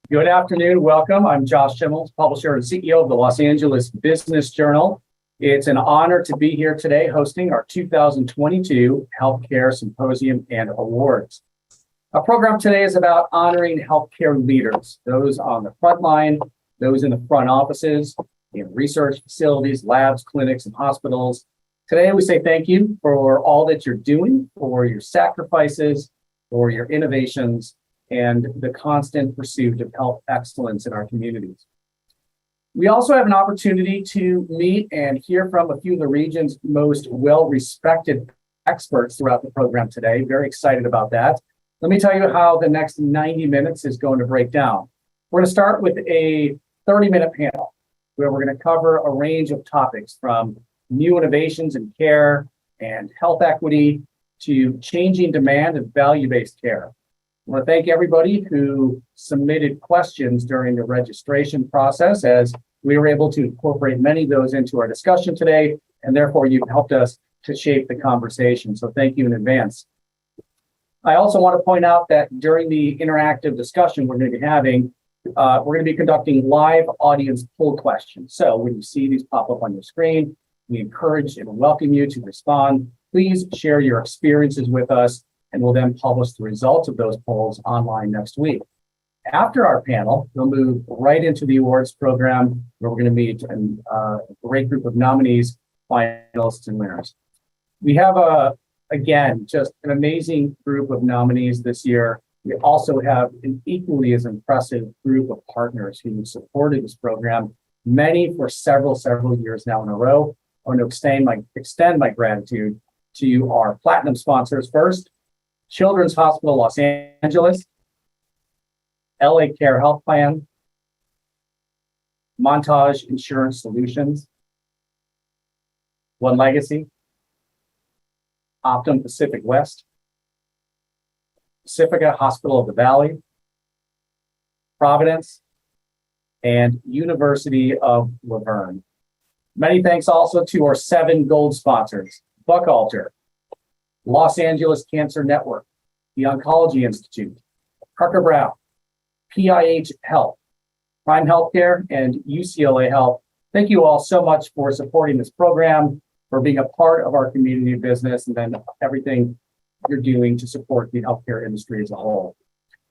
Good afternoon. Welcome. I'm Josh Schimmels, publisher and CEO of the Los Angeles Business Journal. It's an honor to be here today hosting our 2022 Healthcare Symposium and Awards. Our program today is about honoring healthcare leaders, those on the front line, those in the front offices, in research facilities, labs, clinics, and hospitals. Today, we say thank you for all that you're doing, for your sacrifices, for your innovations, and the constant pursuit of health excellence in our communities. We also have an opportunity to meet and hear from a few of the region's most well-respected experts throughout the program today. Very excited about that. Let me tell you how the next 90 minutes is going to break down. We're going to start with a 30-minute panel where we're going to cover a range of topics from new innovations in care and health equity to changing demand and value-based care. I want to thank everybody who submitted questions during the registration process, as we were able to incorporate many of those into our discussion today, and therefore you've helped us to shape the conversation. So thank you in advance. I also want to point out that during the interactive discussion we're going to be having, we're going to be conducting live audience poll questions. So when you see these pop up on your screen, we encourage and welcome you to respond. Please share your experiences with us, and we'll then publish the results of those polls online next week. After our panel, we'll move right into the awards program, where we're going to meet a great group of nominees, finalists, and winners. We have, again, just an amazing group of nominees this year. We also have an equally as impressive group of partners who supported this program, many for several years now in a row. I want to extend my gratitude to our platinum sponsors first: Children's Hospital Los Angeles, LA Care Health Plan, Montage Insurance Solutions, One Legacy, Optum Pacific West, Pacifica Hospital of the Valley, Providence, and University of Laverne. Many thanks also to our 7 gold sponsors: Buchalter, Los Angeles Cancer Network, the Oncology Institute, Parker Brown, PIH Health, Prime Healthcare, and UCLA Health. Thank you all so much for supporting this program, for being a part of our community business, and then everything you're doing to support the healthcare industry as a whole.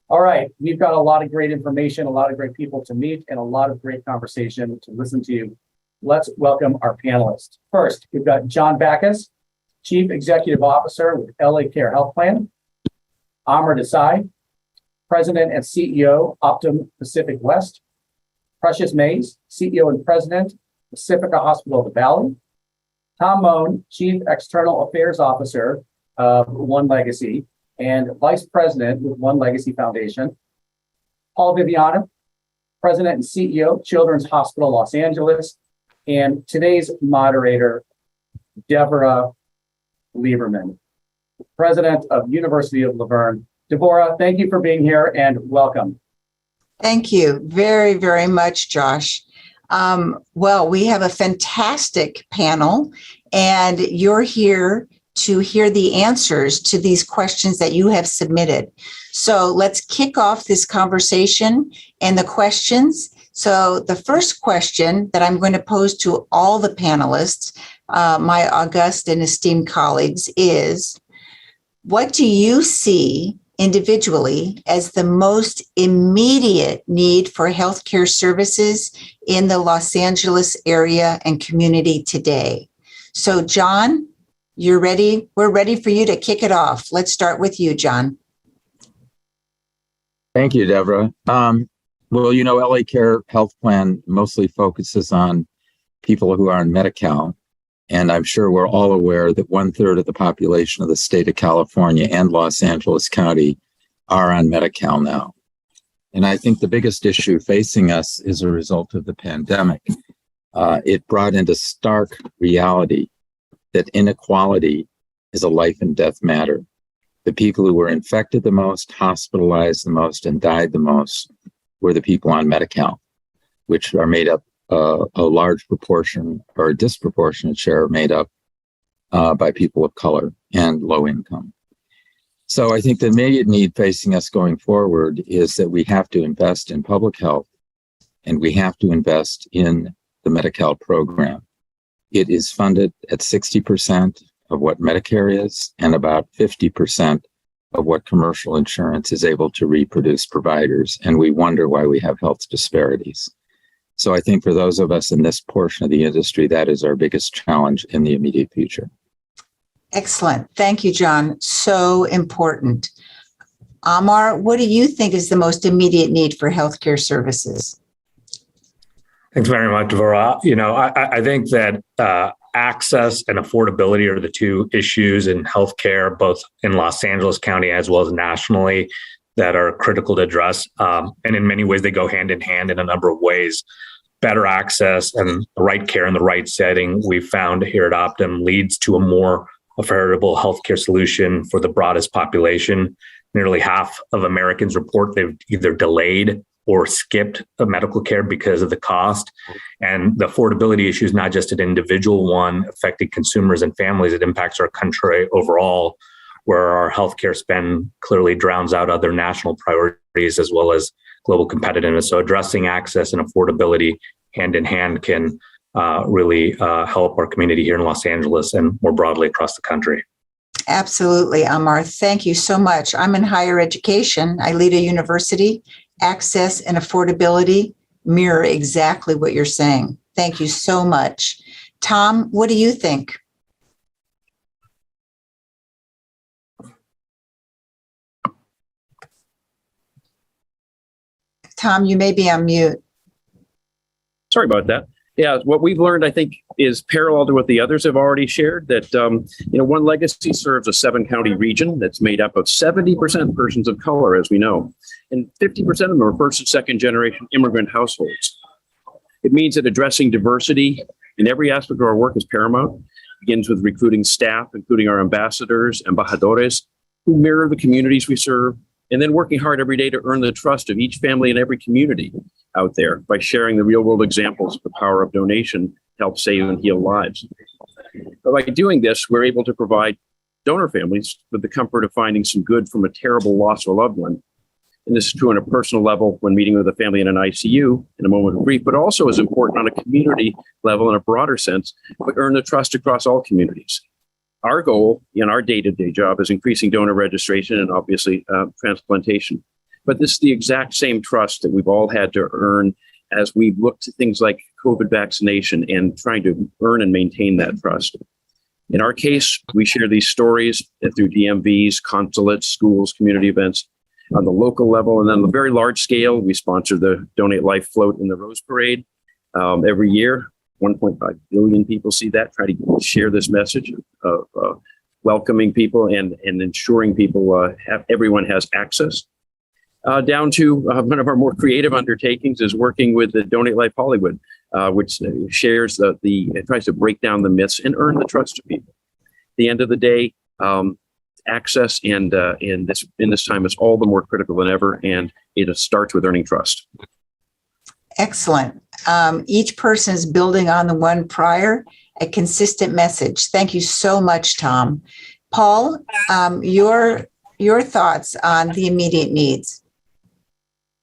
All right, we've got a lot of great information, a lot of great people to meet, and a lot of great conversation to listen to. Let's welcome our panelists. First, we've got John Backus, Chief Executive Officer with LA Care Health Plan; Amar Desai, President and CEO, Optum Pacific West; Precious Mays, CEO and President, Pacifica Hospital of the Valley; Tom Moan, Chief External Affairs Officer of One Legacy and Vice President with One Legacy Foundation; Paul Viviano, President and CEO, Children's Hospital Los Angeles; and today's moderator, Deborah Lieberman, President of University of Laverne. Deborah, thank you for being here and welcome. Thank you very, very much, Josh. Well, we have a fantastic panel, and you're here to hear the answers to these questions that you have submitted. So let's kick off this conversation and the questions. So the first question that I'm going to pose to all the panelists, my august and esteemed colleagues, is: what do you see individually as the most immediate need for healthcare services in the Los Angeles area and community today? So John, you're ready. We're ready for you to kick it off. Let's start with you, John. Thank you, Deborah. Well, you know, LA Care Health Plan mostly focuses on people who are on Medi-Cal. And I'm sure we're all aware that 1/3 of the population of the state of California and Los Angeles County are on Medi-Cal now. And I think the biggest issue facing us is a result of the pandemic. It brought into stark reality that inequality is a life and death matter. The people who were infected the most, hospitalized the most, and died the most were the people on Medi-Cal, which are made up a large proportion or a disproportionate share made up by people of color and low income. So I think the immediate need facing us going forward is that we have to invest in public health and we have to invest in the Medi-Cal program. It is funded at 60% of what Medicare is and about 50% of what commercial insurance is able to reproduce providers. And we wonder why we have health disparities. So I think for those of us in this portion of the industry, that is our biggest challenge in the immediate future. Excellent. Thank you, John. So important. Amar, what do you think is the most immediate need for healthcare services? Thanks very much, Deborah. I think that access and affordability are the two issues in healthcare, both in Los Angeles County as well as nationally, that are critical to address. And in many ways, they go hand in hand in a number of ways. Better access and the right care in the right setting, we've found here at Optum, leads to a more affordable healthcare solution for the broadest population. Nearly half of Americans report they've either delayed or skipped medical care because of the cost. And the affordability issue is not just an individual one affecting consumers and families. It impacts our country overall, where our healthcare spend clearly drowns out other national priorities as well as global competitiveness. So addressing access and affordability hand in hand can really help our community here in Los Angeles and more broadly across the country. Absolutely, Amar. Thank you so much. I'm in higher education. I lead a university. Access and affordability mirror exactly what you're saying. Thank you so much. Tom, what do you think? Tom, you may be on mute. Sorry about that. Yeah, what we've learned, I think, is parallel to what the others have already shared, that, One Legacy serves a 7-county region that's made up of 70% persons of color, as we know, and 50% of them are first and second generation immigrant households. It means that addressing diversity in every aspect of our work is paramount. It begins with recruiting staff, including our ambassadors, embajadores, who mirror the communities we serve, and then working hard every day to earn the trust of each family in every community out there by sharing the real world examples of the power of donation to help save and heal lives. But by doing this, we're able to provide donor families with the comfort of finding some good from a terrible loss of a loved one. And this is true on a personal level when meeting with a family in an ICU in a moment of grief, but also as important on a community level in a broader sense, we earn the trust across all communities. Our goal in our day-to-day job is increasing donor registration and obviously transplantation. But this is the exact same trust that we've all had to earn as we've looked to things like COVID vaccination and trying to earn and maintain that trust. In our case, we share these stories through DMVs, consulates, schools, community events on the local level. And then on the very large scale, we sponsor the Donate Life float in the Rose Parade every year. 1.5 billion people see that, try to share this message of welcoming people and ensuring people everyone has access. Down to one of our more creative undertakings is working with the Donate Life Hollywood, which shares tries to break down the myths and earn the trust of people. At the end of the day, access and in this time is all the more critical than ever, and it starts with earning trust. Excellent. Each person is building on the one prior, a consistent message. Thank you so much, Tom. Paul, your thoughts on the immediate needs.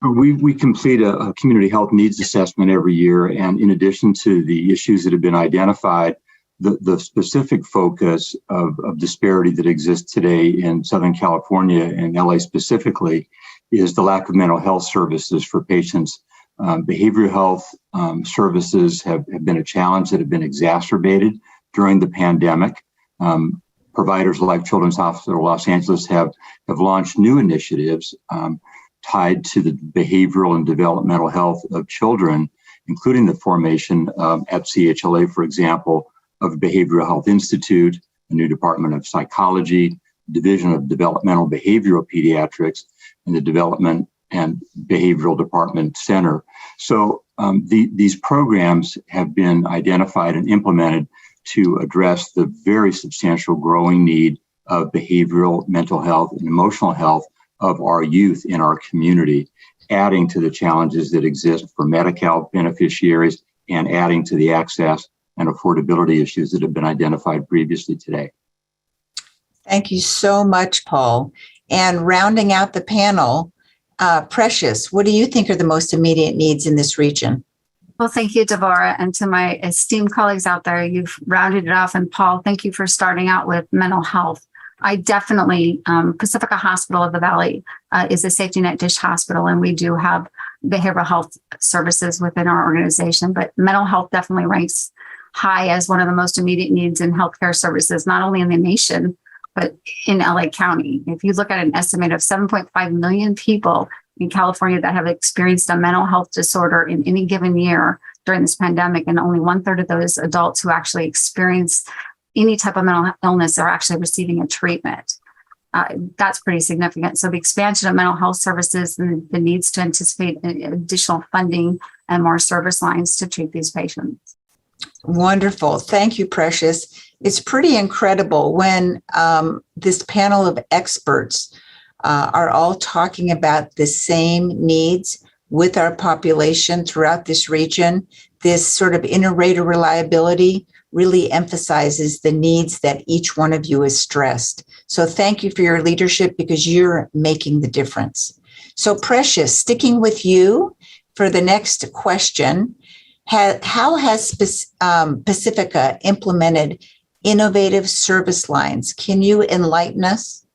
We complete a community health needs assessment every year, and in addition to the issues that have been identified, the specific focus of disparity that exists today in Southern California and LA specifically is the lack of mental health services for patients. Behavioral health services have been a challenge that have been exacerbated during the pandemic. Providers like Children's Hospital Los Angeles have launched new initiatives tied to the behavioral and developmental health of children, including the formation at CHLA, for example, of a Behavioral Health Institute, a new Department of Psychology, Division of Developmental Behavioral Pediatrics, and the Development and Behavioral Department Center. So these programs have been identified and implemented to address the very substantial growing need of behavioral, mental health, and emotional health of our youth in our community, adding to the challenges that exist for Medi-Cal beneficiaries and adding to the access and affordability issues that have been identified previously today. Thank you so much, Paul. And rounding out the panel, Precious, what do you think are the most immediate needs in this region? Well, thank you, Deborah, and to my esteemed colleagues out there. You've rounded it off. And Paul, thank you for starting out with mental health. I definitely, Pacifica Hospital of the Valley is a safety net dish hospital, and we do have behavioral health services within our organization, but mental health definitely ranks high as one of the most immediate needs in healthcare services, not only in the nation, but in LA County. If you look at an estimate of 7.5 million people in California that have experienced a mental health disorder in any given year during this pandemic, and only 1/3 of those adults who actually experience any type of mental illness are actually receiving a treatment. That's pretty significant. So the expansion of mental health services and the needs to anticipate additional funding and more service lines to treat these patients. Wonderful. Thank you, Precious. It's pretty incredible when this panel of experts are all talking about the same needs with our population throughout this region. This sort of inter-rater reliability really emphasizes the needs that each one of you has stressed. So thank you for your leadership, because you're making the difference. So Precious, sticking with you for the next question, how has Pacifica implemented innovative service lines? Can you enlighten us?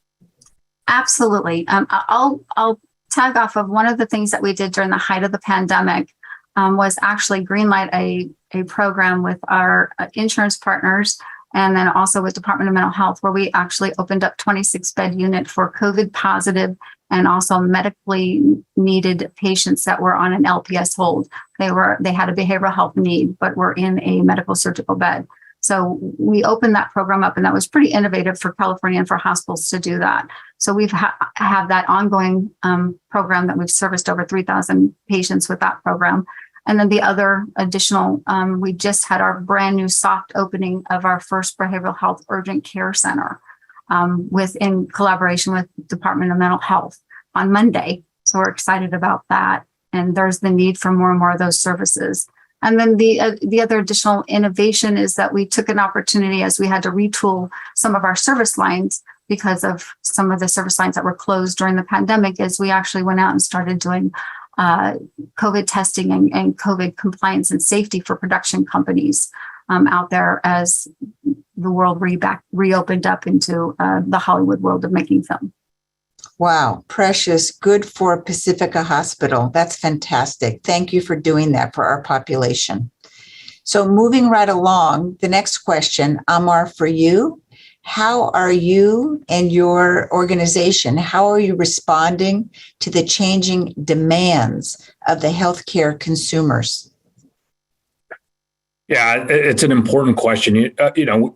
Absolutely. I'll tag off of one of the things that we did during the height of the pandemic was actually greenlight a program with our insurance partners, and then also with Department of Mental Health, where we actually opened up 26-bed unit for COVID positive and also medically needed patients that were on an LPS hold. They had a behavioral health need, but were in a medical surgical bed. So we opened that program up, and that was pretty innovative for California and for hospitals to do that. So we've have that ongoing program that we've serviced over 3,000 patients with that program. And then the other additional, we just had our brand new soft opening of our first behavioral health urgent care center in collaboration with Department of Mental Health on Monday. So we're excited about that. And there's the need for more and more of those services. And then the other additional innovation is that we took an opportunity, as we had to retool some of our service lines because of some of the service lines that were closed during the pandemic, is we actually went out and started doing COVID testing and COVID compliance and safety for production companies out there as the world reopened up into the Hollywood world of making film. Wow, Precious, good for Pacifica Hospital. That's fantastic. Thank you for doing that for our population. So moving right along, the next question, Amar, for you. How are you and your organization, how are you responding to the changing demands of the healthcare consumers? Yeah, it's an important question.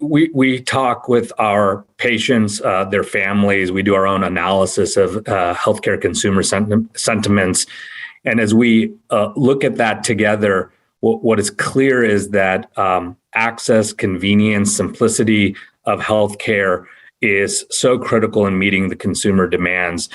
We talk with our patients, their families. We do our own analysis of healthcare consumer sentiments. And as we look at that together, what is clear is that access, convenience, simplicity of healthcare is so critical in meeting the consumer demands.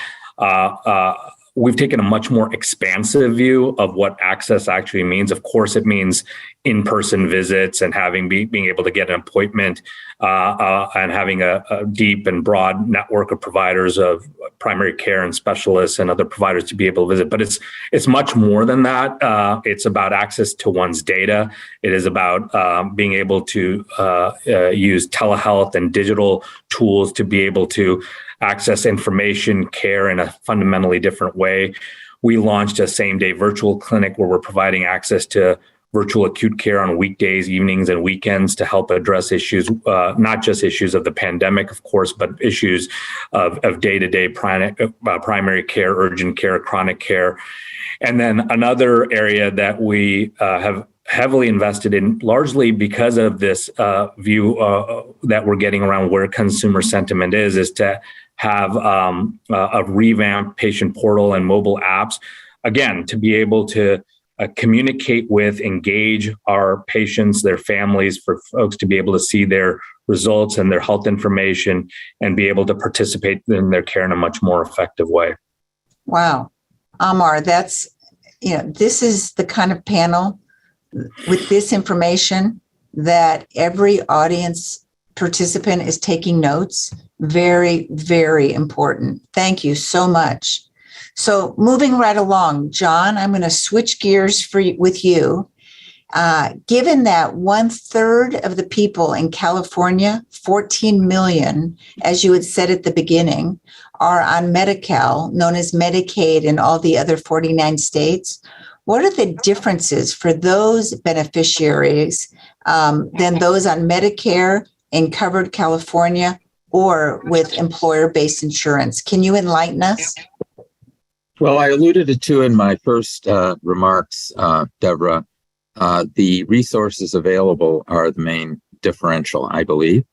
We've taken a much more expansive view of what access actually means. Of course, it means in-person visits and being able to get an appointment and having a deep and broad network of providers of primary care and specialists and other providers to be able to visit. But it's much more than that. It's about access to one's data. It is about being able to use telehealth and digital tools to be able to access information, care in a fundamentally different way. We launched a same-day virtual clinic where we're providing access to virtual acute care on weekdays, evenings, and weekends to help address issues, not just issues of the pandemic, of course, but issues of day-to-day primary care, urgent care, chronic care. And then another area that we have heavily invested in, largely because of this view that we're getting around where consumer sentiment is to have a revamped patient portal and mobile apps, again, to be able to communicate with, engage our patients, their families, for folks to be able to see their results and their health information and be able to participate in their care in a much more effective way. Wow. Amar, this is the kind of panel with this information that every audience participant is taking notes. Very, very important. Thank you so much. So moving right along, John, I'm going to switch gears with you. Given that 1/3 of the people in California, 14 million, as you had said at the beginning, are on Medi-Cal, known as Medicaid in all the other 49 states, what are the differences for those beneficiaries than those on Medicare in covered California or with employer-based insurance? Can you enlighten us? Well, I alluded to in my first remarks, Deborah, the resources available are the main differential, I believe.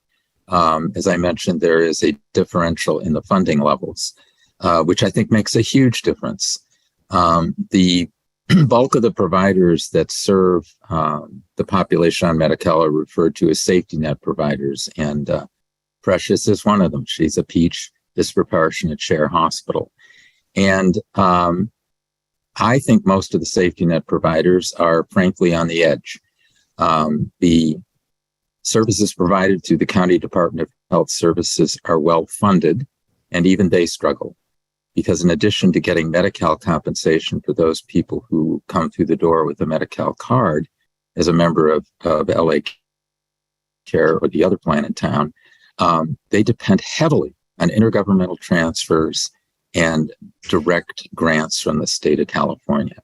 As I mentioned, there is a differential in the funding levels, which I think makes a huge difference. The bulk of the providers that serve the population on Medi-Cal are referred to as safety net providers, and Precious is one of them. She's a Peach disproportionate share hospital. And I think most of the safety net providers are frankly on the edge. The services provided through the County Department of Health Services are well funded, and even they struggle. Because in addition to getting Medi-Cal compensation for those people who come through the door with a Medi-Cal card as a member of LA Care or the other plan in town, they depend heavily on intergovernmental transfers and direct grants from the state of California.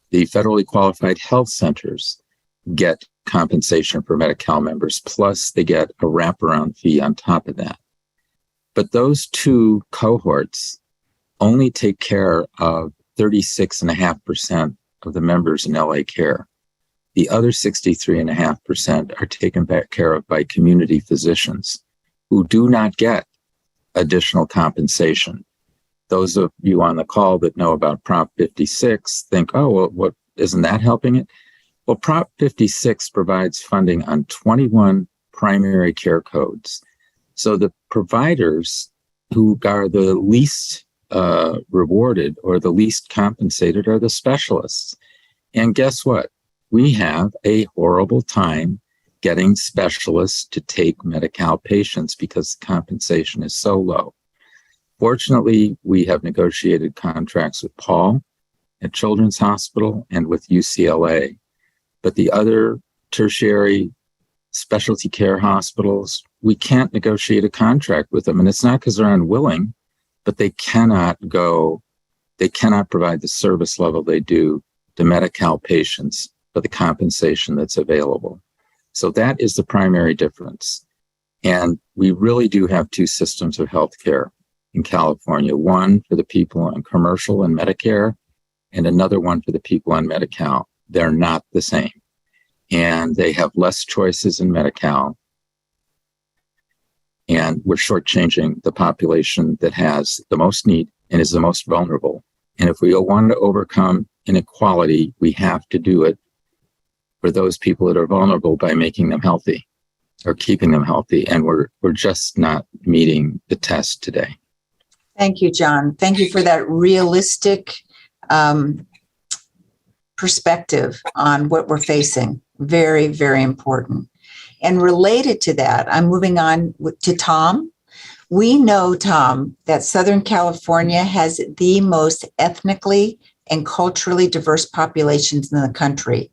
The federally qualified health centers get compensation for Medi-Cal members, plus they get a wraparound fee on top of that. But those two cohorts only take care of 36.5% of the members in LA Care. The other 63.5% are taken care of by community physicians who do not get additional compensation. Those of you on the call that know about Prop 56 think, oh, well, what isn't that helping it? Well, Prop 56 provides funding on 21 primary care codes. So the providers who are the least rewarded or the least compensated are the specialists. And guess what? We have a horrible time getting specialists to take Medi-Cal patients because the compensation is so low. Fortunately, we have negotiated contracts with Paul at Children's Hospital and with UCLA. But the other tertiary specialty care hospitals, we can't negotiate a contract with them. And it's not because they're unwilling, but they cannot provide the service level they do to Medi-Cal patients for the compensation that's available. So that is the primary difference. And we really do have two systems of healthcare in California, one for the people on commercial and Medicare, and another one for the people on Medi-Cal. They're not the same. And they have less choices in Medi-Cal. And we're shortchanging the population that has the most need and is the most vulnerable. And if we want to overcome inequality, we have to do it for those people that are vulnerable by making them healthy or keeping them healthy. And we're just not meeting the test today. Thank you, John. Thank you for that realistic perspective on what we're facing. Very, very important. And related to that, I'm moving on to Tom. We know, Tom, that Southern California has the most ethnically and culturally diverse populations in the country.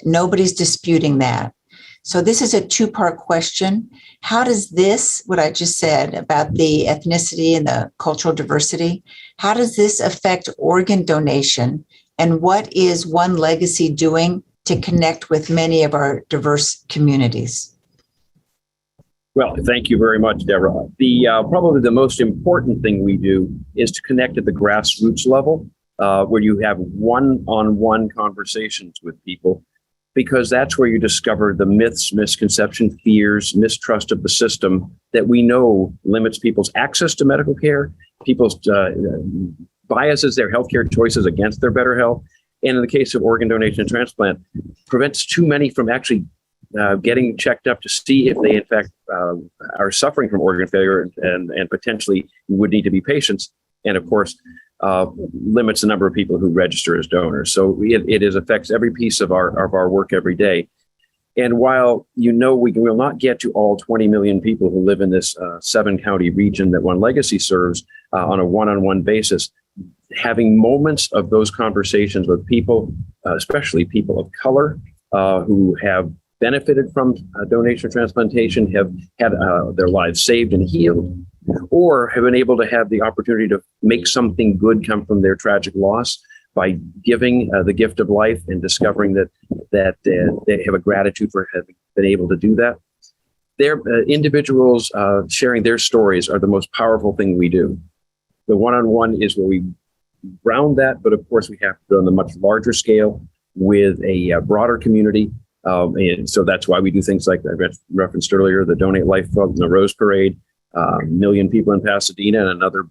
Nobody's disputing that. So this is a two-part question. How does this, what I just said about the ethnicity and the cultural diversity, how does this affect organ donation? And what is One Legacy doing to connect with many of our diverse communities? Well, thank you very much, Deborah. Probably the most important thing we do is to connect at the grassroots level, where you have one-on-one conversations with people, because that's where you discover the myths, misconceptions, fears, mistrust of the system that we know limits people's access to medical care, people's biases their healthcare choices against their better health, and in the case of organ donation and transplant, prevents too many from actually getting checked up to see if they in fact are suffering from organ failure and potentially would need to be patients, and of course limits the number of people who register as donors. So it affects every piece of our work every day. And while we will not get to all 20 million people who live in this 7-county region that One Legacy serves on a one-on-one basis, having moments of those conversations with people, especially people of color who have benefited from donation transplantation, have had their lives saved and healed, or have been able to have the opportunity to make something good come from their tragic loss by giving the gift of life and discovering that they have a gratitude for having been able to do that. Their individuals sharing their stories are the most powerful thing we do. The one-on-one is where we ground that, but of course we have to do it on a much larger scale with a broader community. And so that's why we do things like I referenced earlier, the Donate Life Club and the Rose Parade, 1 million people in Pasadena and another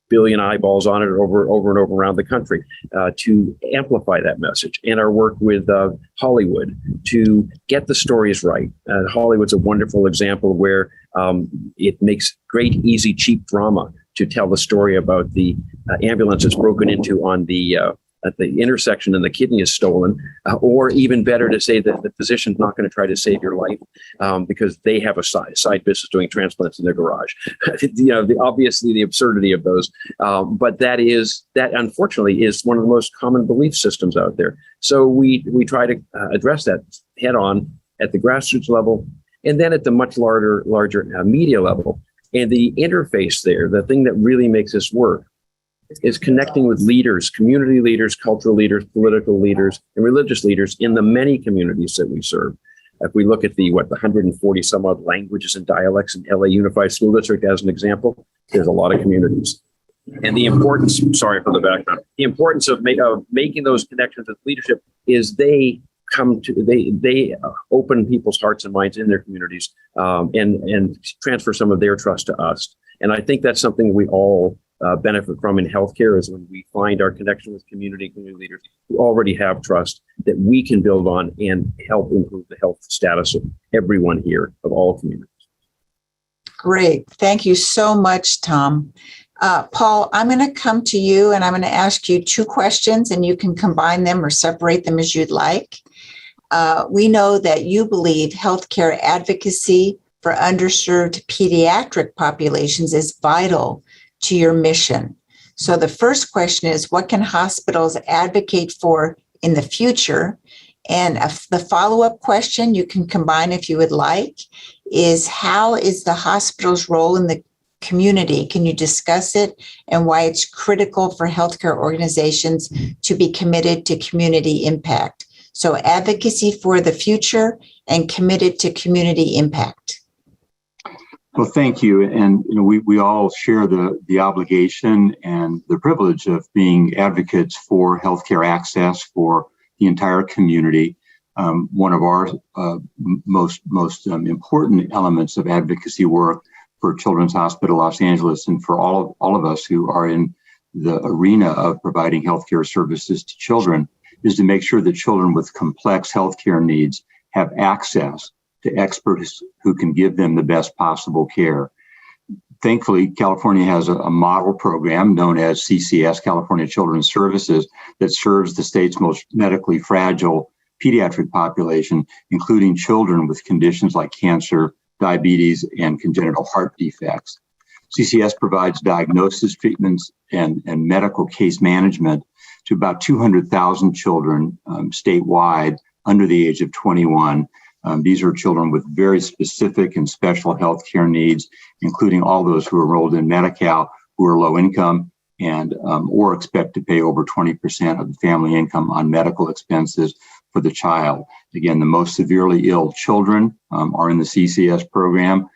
billion eyeballs on it over and over around the country to amplify that message. And our work with Hollywood to get the stories right. Hollywood's a wonderful example where it makes great, easy, cheap drama to tell the story about the ambulance that's broken into on the at the intersection and the kidney is stolen, or even better to say that the physician's not going to try to save your life because they have a side business doing transplants in their garage. Obviously the absurdity of those, but that unfortunately is one of the most common belief systems out there. So we try to address that head on at the grassroots level, and then at the much larger media level. And the interface there, the thing that really makes this work, is connecting with leaders, community leaders, cultural leaders, political leaders, and religious leaders in the many communities that we serve. If we look at the 140 some odd languages and dialects in LA Unified School District as an example, there's a lot of communities. And the importance, sorry for the background, the importance of making those connections with leadership is they open people's hearts and minds in their communities and transfer some of their trust to us. And I think that's something we all benefit from in healthcare, is when we find our connection with community leaders who already have trust that we can build on and help improve the health status of everyone here, of all communities. Great. Thank you so much, Tom. Paul, I'm going to come to you and I'm going to ask you 2 questions, and you can combine them or separate them as you'd like. We know that you believe healthcare advocacy for underserved pediatric populations is vital to your mission. So the first question is, what can hospitals advocate for in the future? And the follow-up question, you can combine if you would like, is how is the hospital's role in the community? Can you discuss it and why it's critical for healthcare organizations to be committed to community impact? So advocacy for the future and committed to community impact. Well, thank you. And we all share the obligation and the privilege of being advocates for healthcare access for the entire community. One of our most important elements of advocacy work for Children's Hospital Los Angeles, and for all of us who are in the arena of providing healthcare services to children, is to make sure that children with complex healthcare needs have access to experts who can give them the best possible care. Thankfully, California has a model program known as CCS, California Children's Services, that serves the state's most medically fragile pediatric population, including children with conditions like cancer, diabetes, and congenital heart defects. CCS provides diagnosis, treatments, and medical case management to about 200,000 children statewide under the age of 21. These are children with very specific and special health care needs, including all those who are enrolled in Medi-Cal who are low income and or expect to pay over 20% of the family income on medical expenses for the child. Again, the most severely ill children are in the CCS program.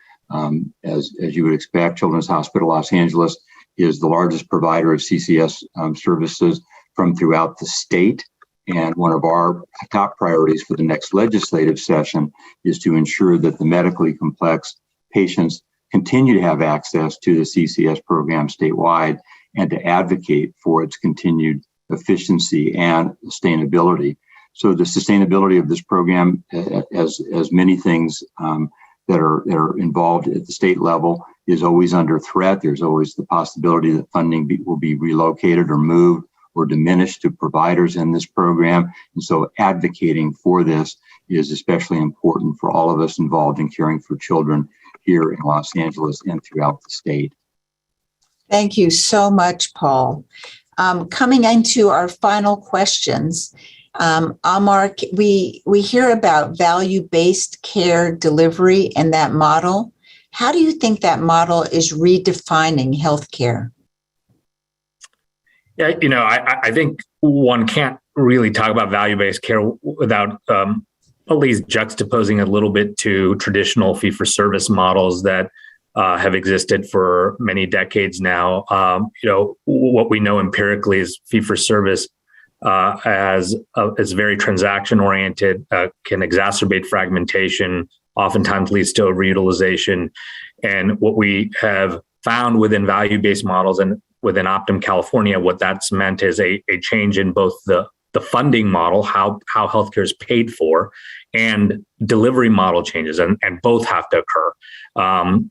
As you would expect, Children's Hospital Los Angeles is the largest provider of CCS services from throughout the state. And one of our top priorities for the next legislative session is to ensure that the medically complex patients continue to have access to the CCS program statewide, and to advocate for its continued efficiency and sustainability. So the sustainability of this program, as many things that are involved at the state level, is always under threat. There's always the possibility that funding will be relocated or moved or diminished to providers in this program. And so advocating for this is especially important for all of us involved in caring for children here in Los Angeles and throughout the state. Thank you so much, Paul. Coming into our final questions, Amar, we hear about value-based care delivery and that model. How do you think that model is redefining healthcare? Yeah, I think one can't really talk about value-based care without at least juxtaposing a little bit to traditional fee-for-service models that have existed for many decades now. What we know empirically is fee-for-service is very transaction-oriented, can exacerbate fragmentation, oftentimes leads to overutilization. And what we have found within value-based models and within Optum California, what that's meant is a change in both the funding model, how healthcare is paid for, and delivery model changes, and both have to occur.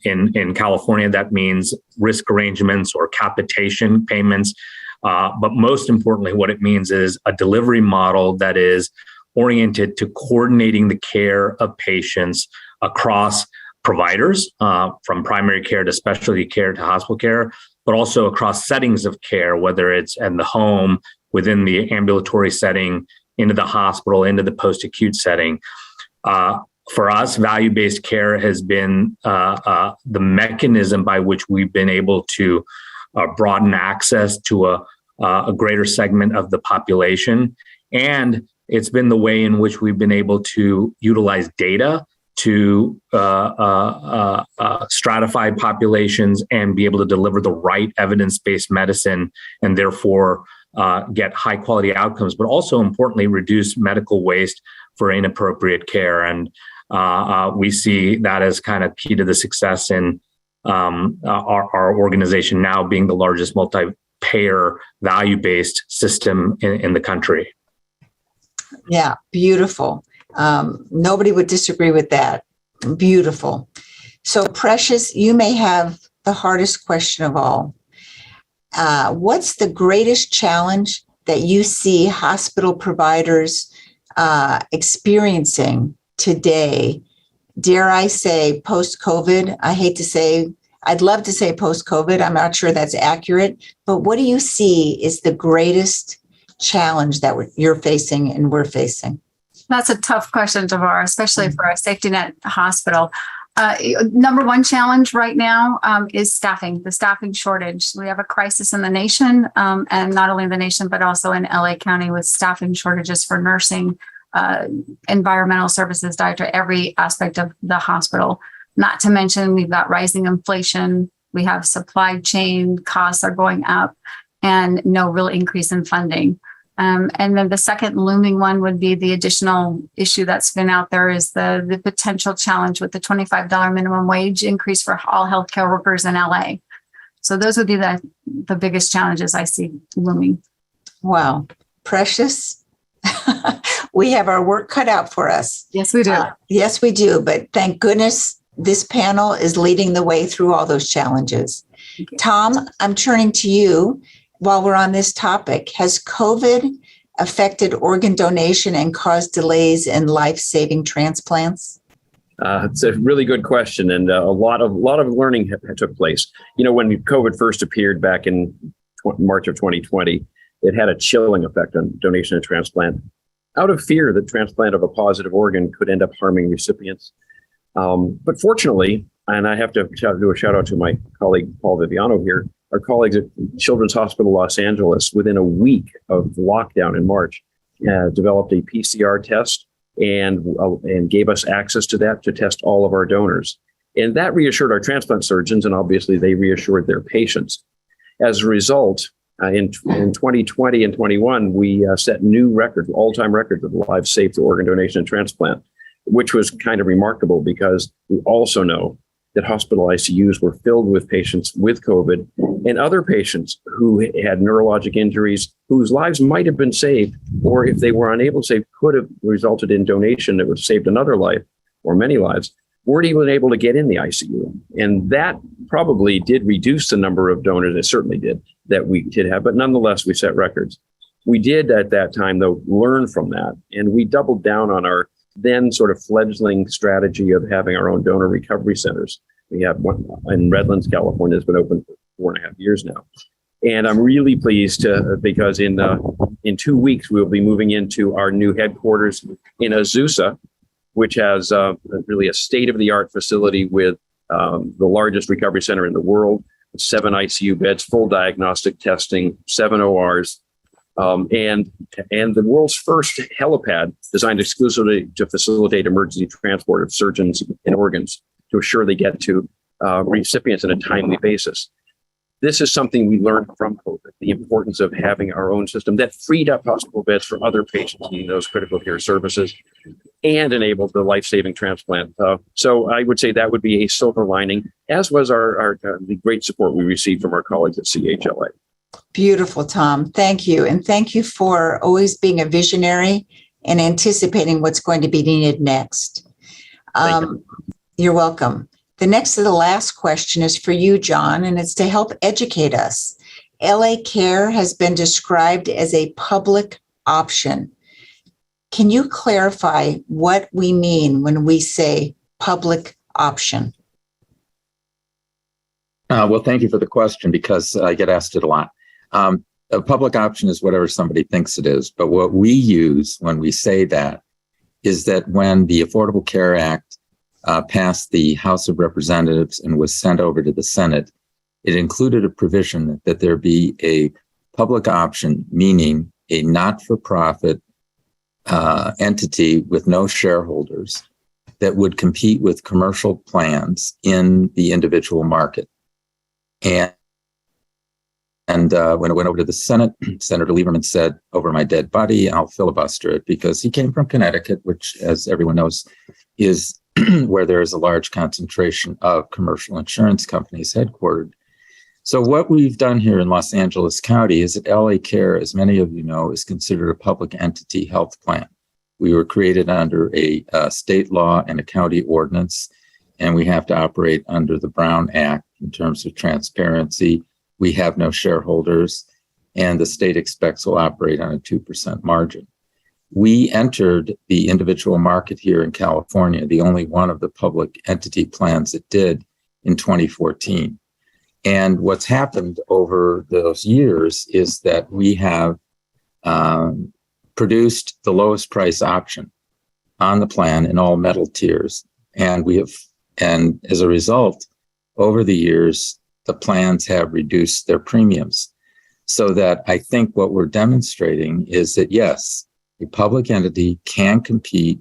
In California, that means risk arrangements or capitation payments. But most importantly, what it means is a delivery model that is oriented to coordinating the care of patients across providers, from primary care to specialty care to hospital care, but also across settings of care, whether it's in the home, within the ambulatory setting, into the hospital, into the post-acute setting. For us, value-based care has been the mechanism by which we've been able to broaden access to a greater segment of the population. And it's been the way in which we've been able to utilize data to stratify populations and be able to deliver the right evidence-based medicine, and therefore get high quality outcomes, but also importantly, reduce medical waste for inappropriate care. And we see that as kind of key to the success in our organization now being the largest multi-payer value-based system in the country. Yeah, beautiful. Nobody would disagree with that. Beautiful. So Precious, you may have the hardest question of all. What's the greatest challenge that you see hospital providers experiencing today? Dare I say post-COVID? I'd love to say post-COVID. I'm not sure that's accurate, but what do you see is the greatest challenge that you're facing and we're facing? That's a tough question, Deborah, especially for a safety net hospital. Number one challenge right now is staffing, the staffing shortage. We have a crisis in the nation, and not only in the nation, but also in LA County with staffing shortages for nursing, environmental services, dietary, every aspect of the hospital. Not to mention, we've got rising inflation. We have supply chain costs are going up and no real increase in funding. And then the second looming one would be the additional issue that's been out there is the potential challenge with the $25 minimum wage increase for all healthcare workers in LA. So those would be the biggest challenges I see looming. Wow. Precious. We have our work cut out for us. Yes, we do. Yes, we do. But thank goodness this panel is leading the way through all those challenges. Tom, I'm turning to you. While we're on this topic, has COVID affected organ donation and caused delays in life-saving transplants? It's a really good question, and a lot of learning took place. When COVID first appeared back in March of 2020, it had a chilling effect on donation and transplant, out of fear that transplant of a positive organ could end up harming recipients. But fortunately, and I have to do a shout out to my colleague Paul Viviano here, our colleagues at Children's Hospital Los Angeles, within a week of lockdown in March, developed a PCR test and gave us access to that to test all of our donors. And that reassured our transplant surgeons, and obviously they reassured their patients. As a result, in 2020 and 21, we set new records, all-time records of lives saved through organ donation and transplant, which was kind of remarkable because we also know that hospital ICUs were filled with patients with COVID and other patients who had neurologic injuries whose lives might have been saved, or if they were unable to save, could have resulted in donation that would have saved another life or many lives, weren't even able to get in the ICU. And that probably did reduce the number of donors, it certainly did, that we did have, but nonetheless, we set records. We did at that time, though, learn from that. And we doubled down on our then sort of fledgling strategy of having our own donor recovery centers. We have one in Redlands, California, that's been open for 4.5 years now. And I'm really pleased because in 2 weeks, we'll be moving into our new headquarters in Azusa, which has really a state-of-the-art facility with the largest recovery center in the world, 7 ICU beds, full diagnostic testing, 7 ORs, and the world's first helipad designed exclusively to facilitate emergency transport of surgeons and organs to assure they get to recipients on a timely basis. This is something we learned from COVID, the importance of having our own system that freed up hospital beds for other patients needing those critical care services and enabled the life-saving transplant. So I would say that would be a silver lining, as was the great support we received from our colleagues at CHLA. Beautiful, Tom. Thank you. And thank you for always being a visionary and anticipating what's going to be needed next. You're welcome. The next to the last question is for you, John, and it's to help educate us. LA Care has been described as a public option. Can you clarify what we mean when we say public option? Well, thank you for the question, because I get asked it a lot. A public option is whatever somebody thinks it is. But what we use when we say that is that when the Affordable Care Act passed the House of Representatives and was sent over to the Senate, it included a provision that there be a public option, meaning a not-for-profit entity with no shareholders that would compete with commercial plans in the individual market. And when it went over to the Senate, Senator Lieberman said, "Over my dead body, I'll filibuster it," because he came from Connecticut, which, as everyone knows, is where there is a large concentration of commercial insurance companies headquartered. So what we've done here in Los Angeles County is that LA Care, as many of you know, is considered a public entity health plan. We were created under a state law and a county ordinance, and we have to operate under the Brown Act in terms of transparency. We have no shareholders, and the state expects we'll operate on a 2% margin. We entered the individual market here in California, the only one of the public entity plans that did, in 2014. And what's happened over those years is that we have produced the lowest price option on the plan in all metal tiers. And as a result, over the years, the plans have reduced their premiums. So that I think what we're demonstrating is that, yes, a public entity can compete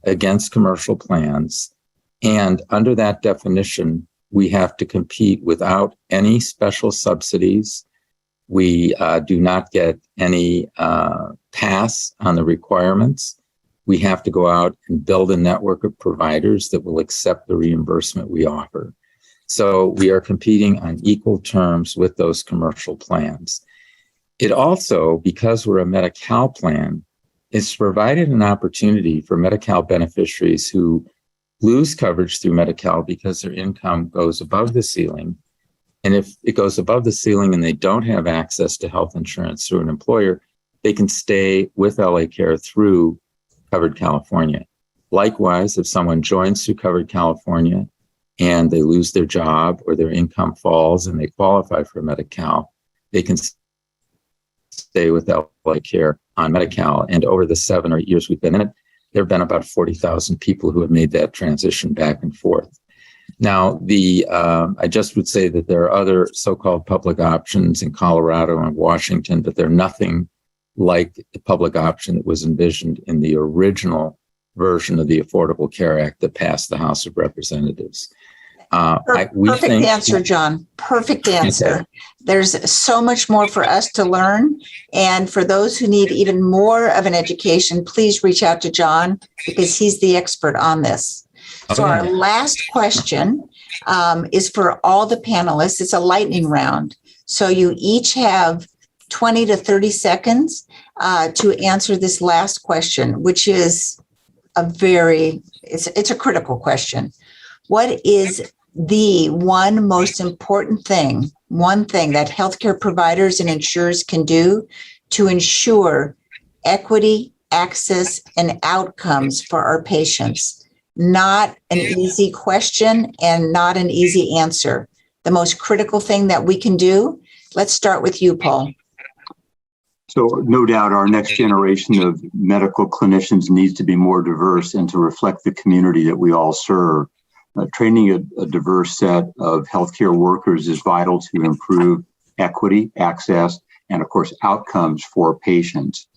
against commercial plans. And under that definition, we have to compete without any special subsidies. We do not get any pass on the requirements. We have to go out and build a network of providers that will accept the reimbursement we offer. So we are competing on equal terms with those commercial plans. It also, because we're a Medi-Cal plan, it's provided an opportunity for Medi-Cal beneficiaries who lose coverage through Medi-Cal because their income goes above the ceiling. And if it goes above the ceiling and they don't have access to health insurance through an employer, they can stay with LA Care through Covered California. Likewise, if someone joins through Covered California and they lose their job or their income falls and they qualify for Medi-Cal, they can stay with LA Care on Medi-Cal. And over the 7 or 8 years we've been in it, there have been about 40,000 people who have made that transition back and forth. Now, I just would say that there are other so-called public options in Colorado and Washington, but they're nothing like the public option that was envisioned in the original version of the Affordable Care Act that passed the House of Representatives. Perfect answer, John. Perfect answer. Okay. There's so much more for us to learn. And for those who need even more of an education, please reach out to John because he's the expert on this. Okay. So our last question is for all the panelists. It's a lightning round. So you each have 20 to 30 seconds to answer this last question, which is it's a critical question. What is the one most important thing, that healthcare providers and insurers can do to ensure equity, access, and outcomes for our patients? Not an easy question and not an easy answer. The most critical thing that we can do. Let's start with you, Paul. So no doubt our next generation of medical clinicians needs to be more diverse and to reflect the community that we all serve. Training a diverse set of healthcare workers is vital to improve equity, access, and of course, outcomes for patients.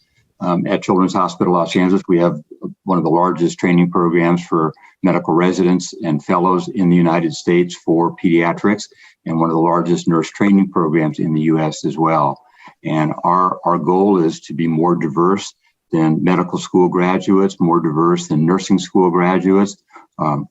At Children's Hospital Los Angeles, we have one of the largest training programs for medical residents and fellows in the United States for pediatrics, and one of the largest nurse training programs in the US as well. And our goal is to be more diverse than medical school graduates, more diverse than nursing school graduates,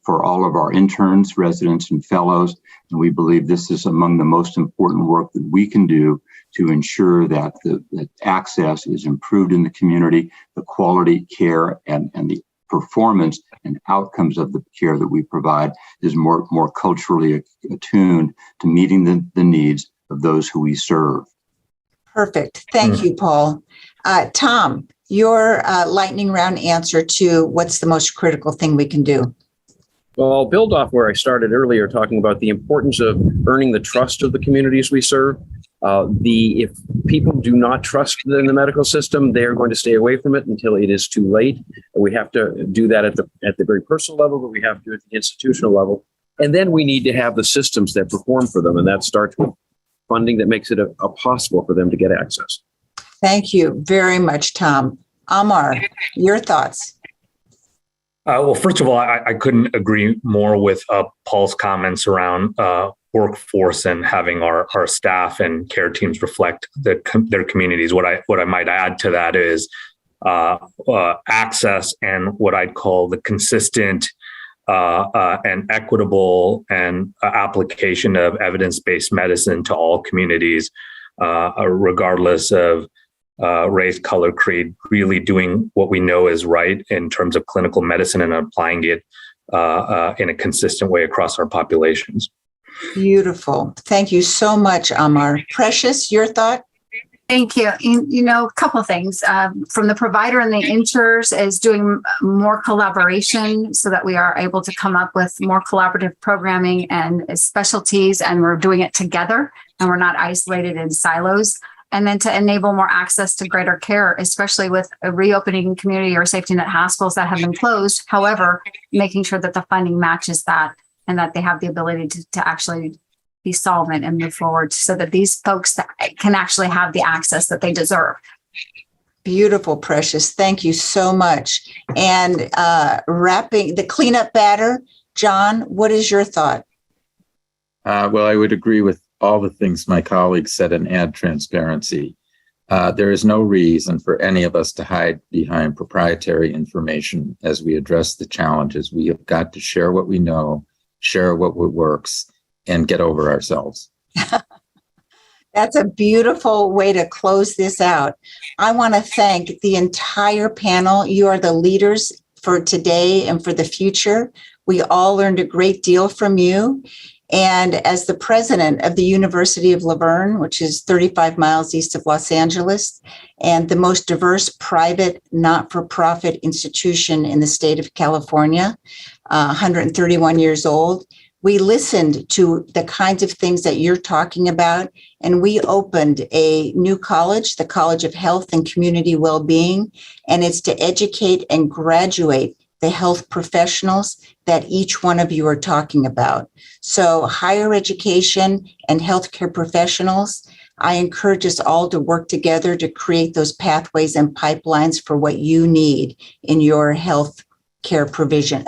for all of our interns, residents, and fellows. And we believe this is among the most important work that we can do to ensure that that access is improved in the community, the quality care and the performance and outcomes of the care that we provide is more culturally attuned to meeting the needs of those who we serve. Perfect. Thank you, Paul. Tom, your lightning round answer to what's the most critical thing we can do? Well, I'll build off where I started earlier, talking about the importance of earning the trust of the communities we serve. If people do not trust in the medical system, they are going to stay away from it until it is too late. We have to do that at the very personal level, but we have to do it at the institutional level. And then we need to have the systems that perform for them. And that starts with funding that makes it possible for them to get access. Thank you very much, Tom. Amar, your thoughts? Well, first of all, I couldn't agree more with Paul's comments around workforce and having our staff and care teams reflect their communities. What I might add to that is access and what I'd call the consistent and equitable and application of evidence-based medicine to all communities, regardless of race, color, creed, really doing what we know is right in terms of clinical medicine and applying it in a consistent way across our populations. Beautiful. Thank you so much, Amar. Precious, your thought? Thank you. A couple of things from the provider and the interns is doing more collaboration so that we are able to come up with more collaborative programming and specialties, and we're doing it together and we're not isolated in silos. And then to enable more access to greater care, especially with a reopening community or safety net hospitals that have been closed. However, making sure that the funding matches that and that they have the ability to actually be solvent and move forward so that these folks that can actually have the access that they deserve. Beautiful, Precious. Thank you so much. And wrapping the cleanup batter, John, what is your thought? Well, I would agree with all the things my colleagues said and add transparency. There is no reason for any of us to hide behind proprietary information as we address the challenges. We have got to share what we know, share what works, and get over ourselves. That's a beautiful way to close this out. I want to thank the entire panel. You are the leaders for today and for the future. We all learned a great deal from you. And as the president of the University of Laverne, which is 35 miles east of Los Angeles, and the most diverse private not-for-profit institution in the state of California, 131 years old, we listened to the kinds of things that you're talking about, and we opened a new college, the College of Health and Community Wellbeing, and it's to educate and graduate the health professionals that each one of you are talking about. So higher education and healthcare professionals, I encourage us all to work together to create those pathways and pipelines for what you need in your health care provision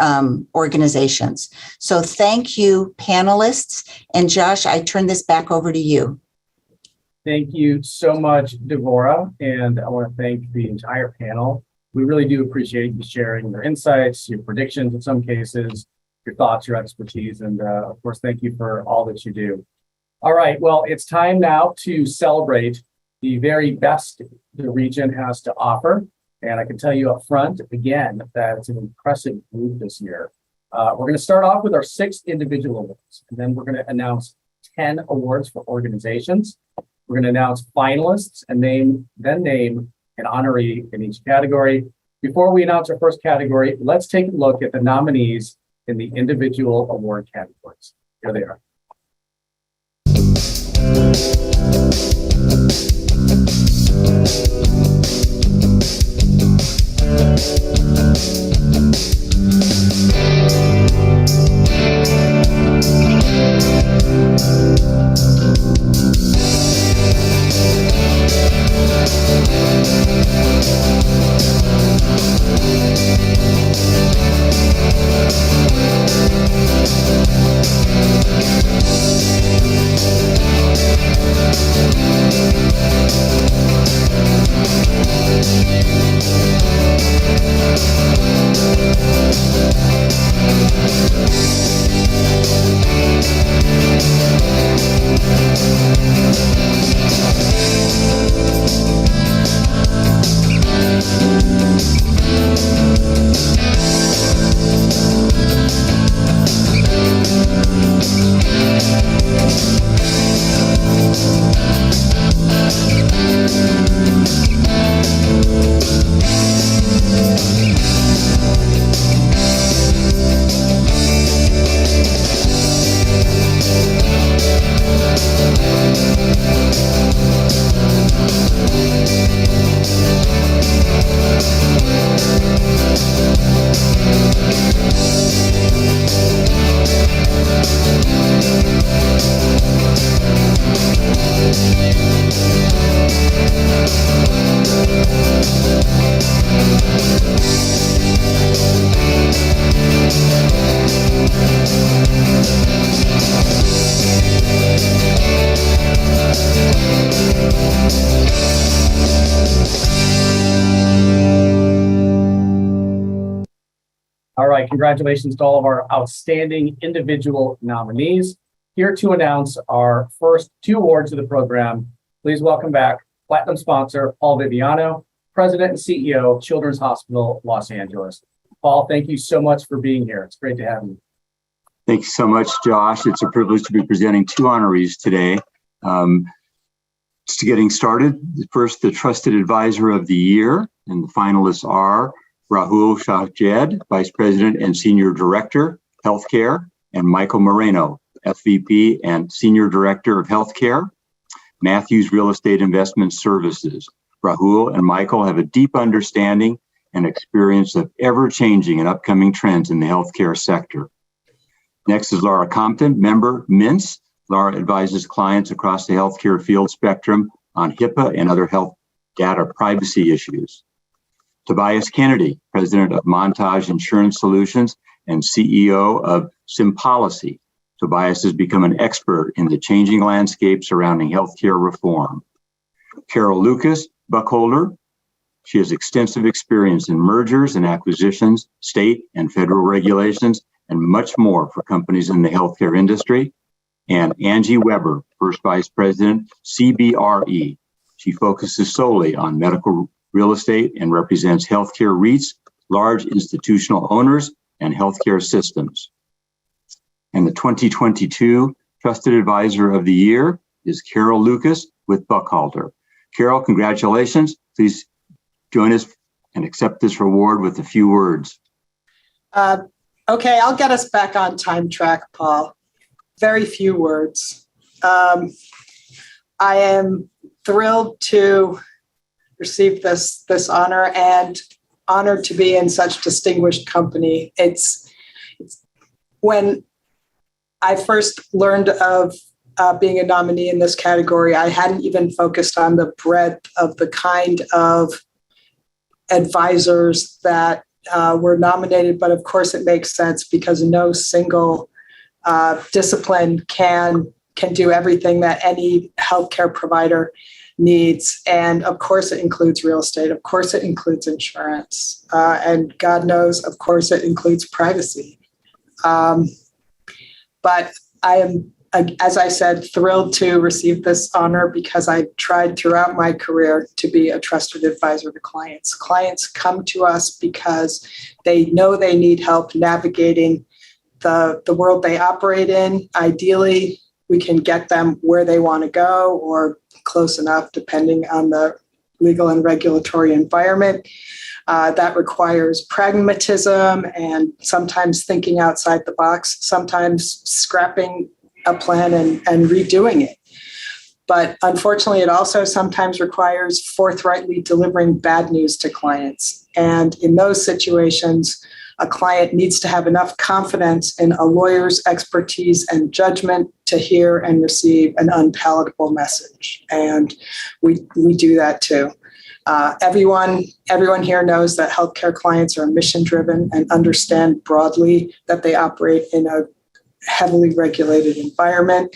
organizations. So thank you, panelists. And Josh, I turn this back over to you. Thank you so much, Deborah. And I want to thank the entire panel. We really do appreciate you sharing your insights, your predictions in some cases, your thoughts, your expertise, and of course, thank you for all that you do. All right, well, it's time now to celebrate the very best the region has to offer. And I can tell you up front, again, that it's an impressive group this year. We're going to start off with our 6 individual awards, and then we're going to announce 10 awards for organizations. We're going to announce finalists and then name an honoree in each category. Before we announce our first category, let's take a look at the nominees in the individual award categories. Here they are. All right, congratulations to all of our outstanding individual nominees. Here to announce our first two awards of the program, please welcome back Platinum sponsor Paul Viviano, President and CEO of Children's Hospital Los Angeles. Paul, thank you so much for being here. It's great to have you. Thank you so much, Josh. It's a privilege to be presenting two honorees today. Just getting started, first, the Trusted Advisor of the Year, and the finalists are Rahul Shahjed, Vice President and Senior Director, Healthcare, and Michael Moreno, FVP and Senior Director of Healthcare, Matthews Real Estate Investment Services. Rahul and Michael have a deep understanding and experience of ever-changing and upcoming trends in the healthcare sector. Next is Laura Compton, member, Mints. Laura advises clients across the healthcare field spectrum on HIPAA and other health data privacy issues. Tobias Kennedy, President of Montage Insurance Solutions and CEO of Symposium. Tobias has become an expert in the changing landscape surrounding healthcare reform. Carol Lucas, Buckholder. She has extensive experience in mergers and acquisitions, state and federal regulations, and much more for companies in the healthcare industry. And Angie Weber, First Vice President, CBRE. She focuses solely on medical real estate and represents healthcare REITs, large institutional owners, and healthcare systems. And the 2022 Trusted Advisor of the Year is Carol Lucas with Buckhalter. Carol, congratulations. Please join us and accept this reward with a few words. Okay, I'll get us back on time track, Paul. Very few words. I am thrilled to receive this honor and honored to be in such distinguished company. It's when I first learned of being a nominee in this category, I hadn't even focused on the breadth of the kind of advisors that were nominated. But of course, it makes sense because no single discipline can do everything that any healthcare provider needs. And of course, it includes real estate. Of course, it includes insurance. And God knows, of course, it includes privacy. But I am, as I said, thrilled to receive this honor because I tried throughout my career to be a trusted advisor to clients. Clients come to us because they know they need help navigating the world they operate in. Ideally, we can get them where they want to go or close enough, depending on the legal and regulatory environment. That requires pragmatism and sometimes thinking outside the box, sometimes scrapping a plan and redoing it. But unfortunately, it also sometimes requires forthrightly delivering bad news to clients. And in those situations, a client needs to have enough confidence in a lawyer's expertise and judgment to hear and receive an unpalatable message. And we do that too. Everyone here knows that healthcare clients are mission-driven and understand broadly that they operate in a heavily regulated environment.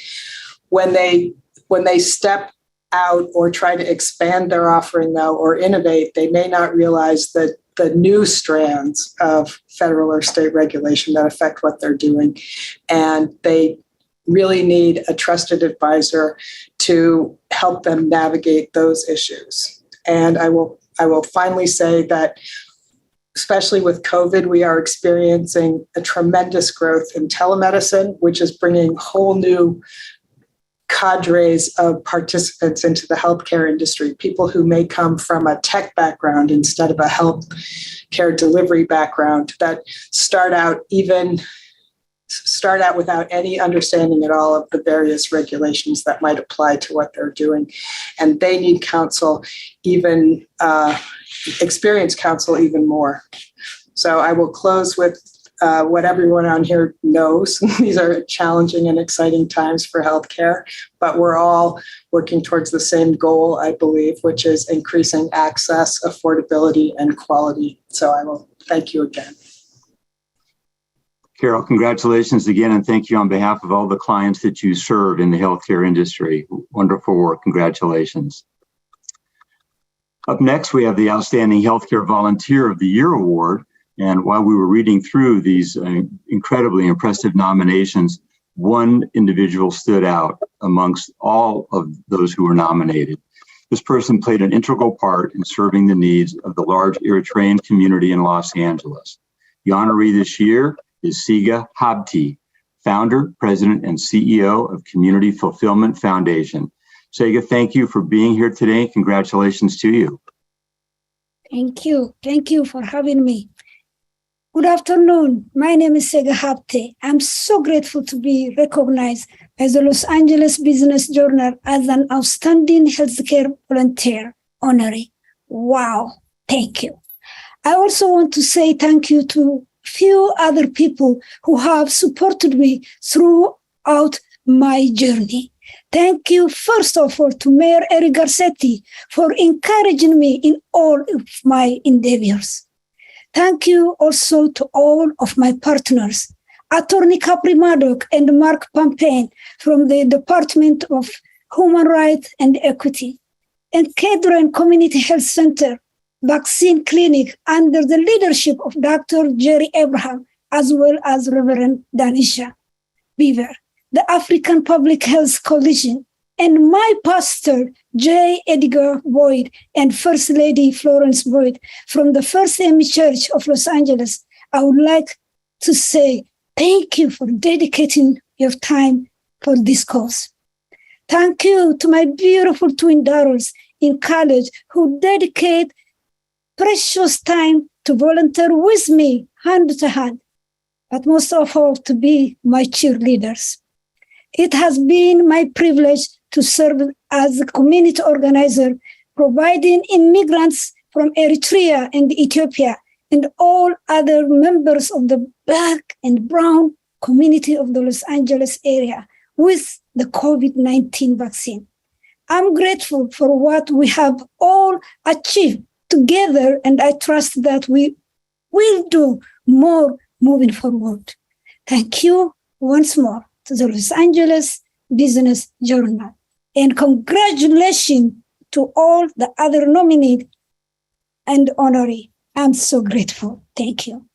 When they step out or try to expand their offering, though, or innovate, they may not realize that the new strands of federal or state regulation that affect what they're doing. And they really need a trusted advisor to help them navigate those issues. And I will finally say that, especially with COVID, we are experiencing a tremendous growth in telemedicine, which is bringing whole new cadres of participants into the healthcare industry, people who may come from a tech background instead of a healthcare delivery background, that start out without any understanding at all of the various regulations that might apply to what they're doing. And they need counsel, even experienced counsel, even more. So I will close with what everyone on here knows. These are challenging and exciting times for healthcare, but we're all working towards the same goal, I believe, which is increasing access, affordability, and quality. So I will thank you again. Carol, congratulations again, and thank you on behalf of all the clients that you serve in the healthcare industry. Wonderful work. Congratulations. Up next, we have the Outstanding Healthcare Volunteer of the Year Award. And while we were reading through these incredibly impressive nominations, one individual stood out amongst all of those who were nominated. This person played an integral part in serving the needs of the large Eritrean community in Los Angeles. The honoree this year is Siga Habti, founder, president, and CEO of Community Fulfillment Foundation. Siga, thank you for being here today. Congratulations to you. Thank you. Thank you for having me. Good afternoon. My name is Siga Habti. I'm so grateful to be recognized by the Los Angeles Business Journal as an outstanding healthcare volunteer honoree. Wow. Thank you. I also want to say thank you to few other people who have supported me throughout my journey. Thank you, first of all, to Mayor Eric Garcetti for encouraging me in all of my endeavors. Thank you also to all of my partners, Attorney Capri Maddock and Mark Pampain from the Department of Human Rights and Equity, and Kedron Community Health Center Vaccine Clinic under the leadership of Dr. Jerry Abraham, as well as Reverend Danisha Beaver, the African Public Health Coalition, and my pastor, J. Edgar Boyd, and First Lady Florence Boyd from the First Amy Church of Los Angeles. I would like to say thank you for dedicating your time for this cause. Thank you to my beautiful twin daughters in college who dedicate precious time to volunteer with me hand to hand, but most of all to be my cheerleaders. It has been my privilege to serve as a community organizer, providing immigrants from Eritrea and Ethiopia and all other members of the Black and Brown community of the Los Angeles area with the COVID-19 vaccine. I'm grateful for what we have all achieved together, and I trust that we will do more moving forward. Thank you once more to the Los Angeles Business Journal. And congratulations to all the other nominees and honoree. I'm so grateful. Thank you.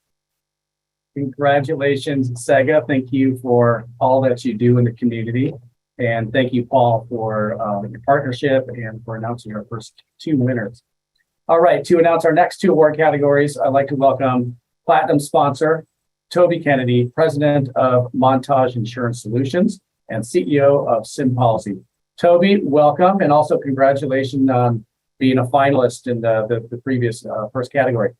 Congratulations, Siga. Thank you for all that you do in the community. And thank you, Paul, for your partnership and for announcing our first two winners. All right, to announce our next two award categories, I'd like to welcome Platinum sponsor, Toby Kennedy, president of Montage Insurance Solutions, and CEO of Symposium. Toby, welcome, and also congratulations on being a finalist in the previous first category.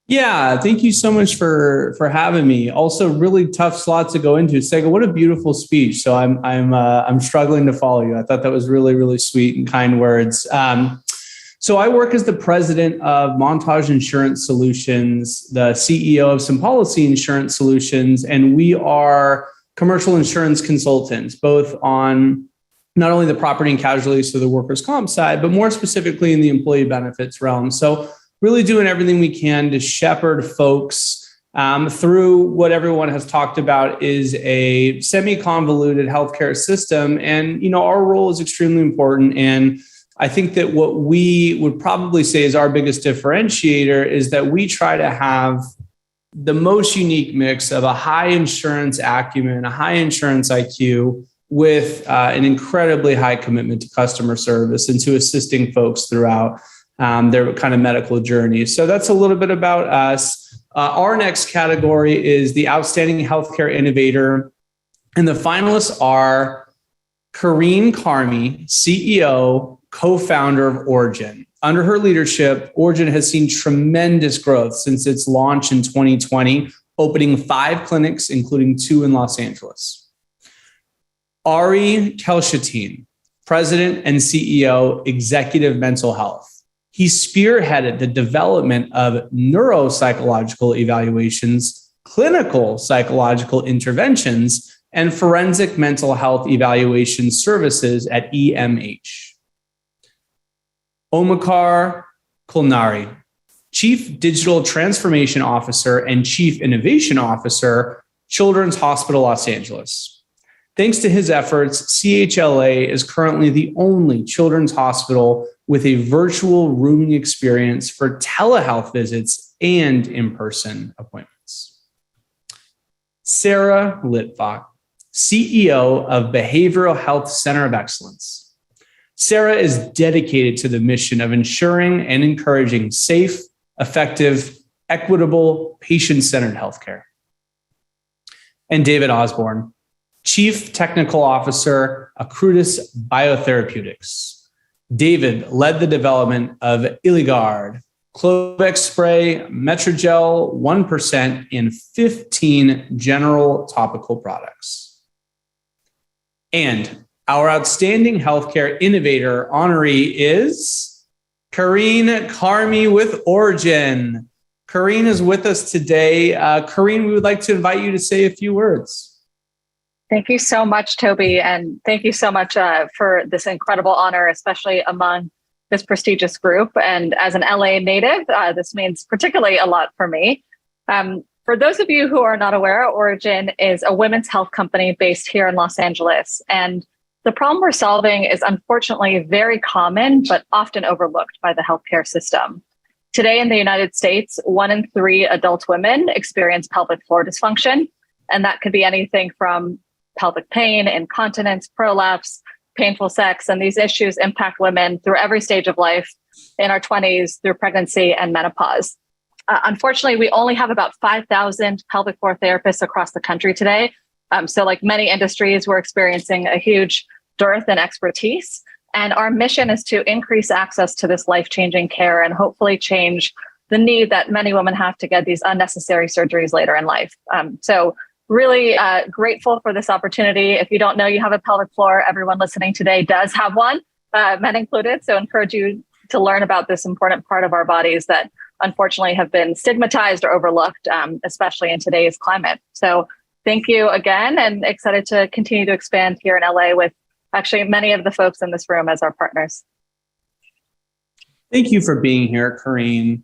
Yeah, thank you so much for having me. Also, really tough slot to go into. Sega, what a beautiful speech. So I'm struggling to follow you. I thought that was really, really sweet and kind words. So I work as the president of Montage Insurance Solutions, the CEO of Some Policy Insurance Solutions, and we are commercial insurance consultants, both on not only the property and casualty, so the workers' comp side, but more specifically in the employee benefits realm. So really doing everything we can to shepherd folks through what everyone has talked about is a semi-convoluted healthcare system. And, you know, our role is extremely important. And I think that what we would probably say is our biggest differentiator is that we try to have the most unique mix of a high insurance acumen, a high insurance IQ, with an incredibly high commitment to customer service and to assisting folks throughout their kind of medical journey. So that's a little bit about us. Our next category is the Outstanding Healthcare Innovator. And the finalists are Kareen Karmi, CEO, co-founder of Origin. Under her leadership, Origin has seen tremendous growth since its launch in 2020, opening 5 clinics, including 2 in Los Angeles. Ari Kelshatin, President and CEO, Executive Mental Health. He spearheaded the development of neuropsychological evaluations, clinical psychological interventions, and forensic mental health evaluation services at EMH. Omkar Kulnari, Chief Digital Transformation Officer and Chief Innovation Officer, Children's Hospital Los Angeles. Thanks to his efforts, CHLA is currently the only children's hospital with a virtual rooming experience for telehealth visits and in-person appointments. Sarah Litvac, CEO of Behavioral Health Center of Excellence. Sarah is dedicated to the mission of ensuring and encouraging safe, effective, equitable, patient-centered healthcare. And David Osborne, Chief Technical Officer, Acutis Biotherapeutics. David led the development of Iligard, Clovex Spray, Metrogel 1%, and 15 general topical products. And our Outstanding Healthcare Innovator honoree is Kareen Karmi with Origin. Kareen is with us today. Kareen, we would like to invite you to say a few words. Thank you so much, Toby. And thank you so much for this incredible honor, especially among this prestigious group. And as an LA native, this means particularly a lot for me. For those of you who are not aware, Origin is a women's health company based here in Los Angeles. And the problem we're solving is unfortunately very common, but often overlooked by the healthcare system. Today in the United States, 1 in 3 adult women experience pelvic floor dysfunction. And that could be anything from pelvic pain, incontinence, prolapse, painful sex. And these issues impact women through every stage of life, in our 20s, through pregnancy and menopause. Unfortunately, we only have about 5,000 pelvic floor therapists across the country today. So like many industries, we're experiencing a huge dearth in expertise. And our mission is to increase access to this life-changing care and hopefully change the need that many women have to get these unnecessary surgeries later in life. So really grateful for this opportunity. If you don't know you have a pelvic floor, everyone listening today does have one, men included. So encourage you to learn about this important part of our bodies that unfortunately have been stigmatized or overlooked, especially in today's climate. So thank you again, and excited to continue to expand here in LA with actually many of the folks in this room as our partners. Thank you for being here, Kareen.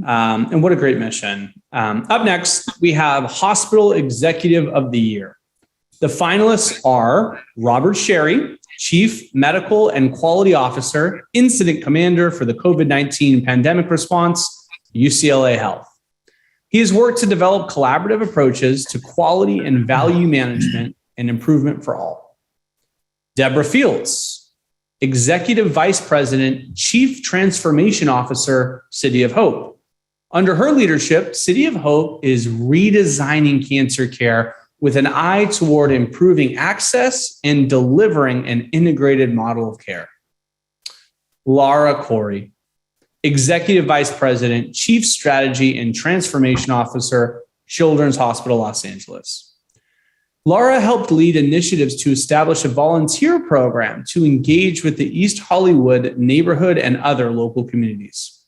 And what a great mission. Up next, we have Hospital Executive of the Year. The finalists are Robert Sherry, Chief Medical and Quality Officer, Incident Commander for the COVID-19 pandemic response, UCLA Health. He has worked to develop collaborative approaches to quality and value management and improvement for all. Deborah Fields, Executive Vice President, Chief Transformation Officer, City of Hope. Under her leadership, City of Hope is redesigning cancer care with an eye toward improving access and delivering an integrated model of care. Laura Corey, Executive Vice President, Chief Strategy and Transformation Officer, Children's Hospital Los Angeles. Laura helped lead initiatives to establish a volunteer program to engage with the East Hollywood neighborhood and other local communities.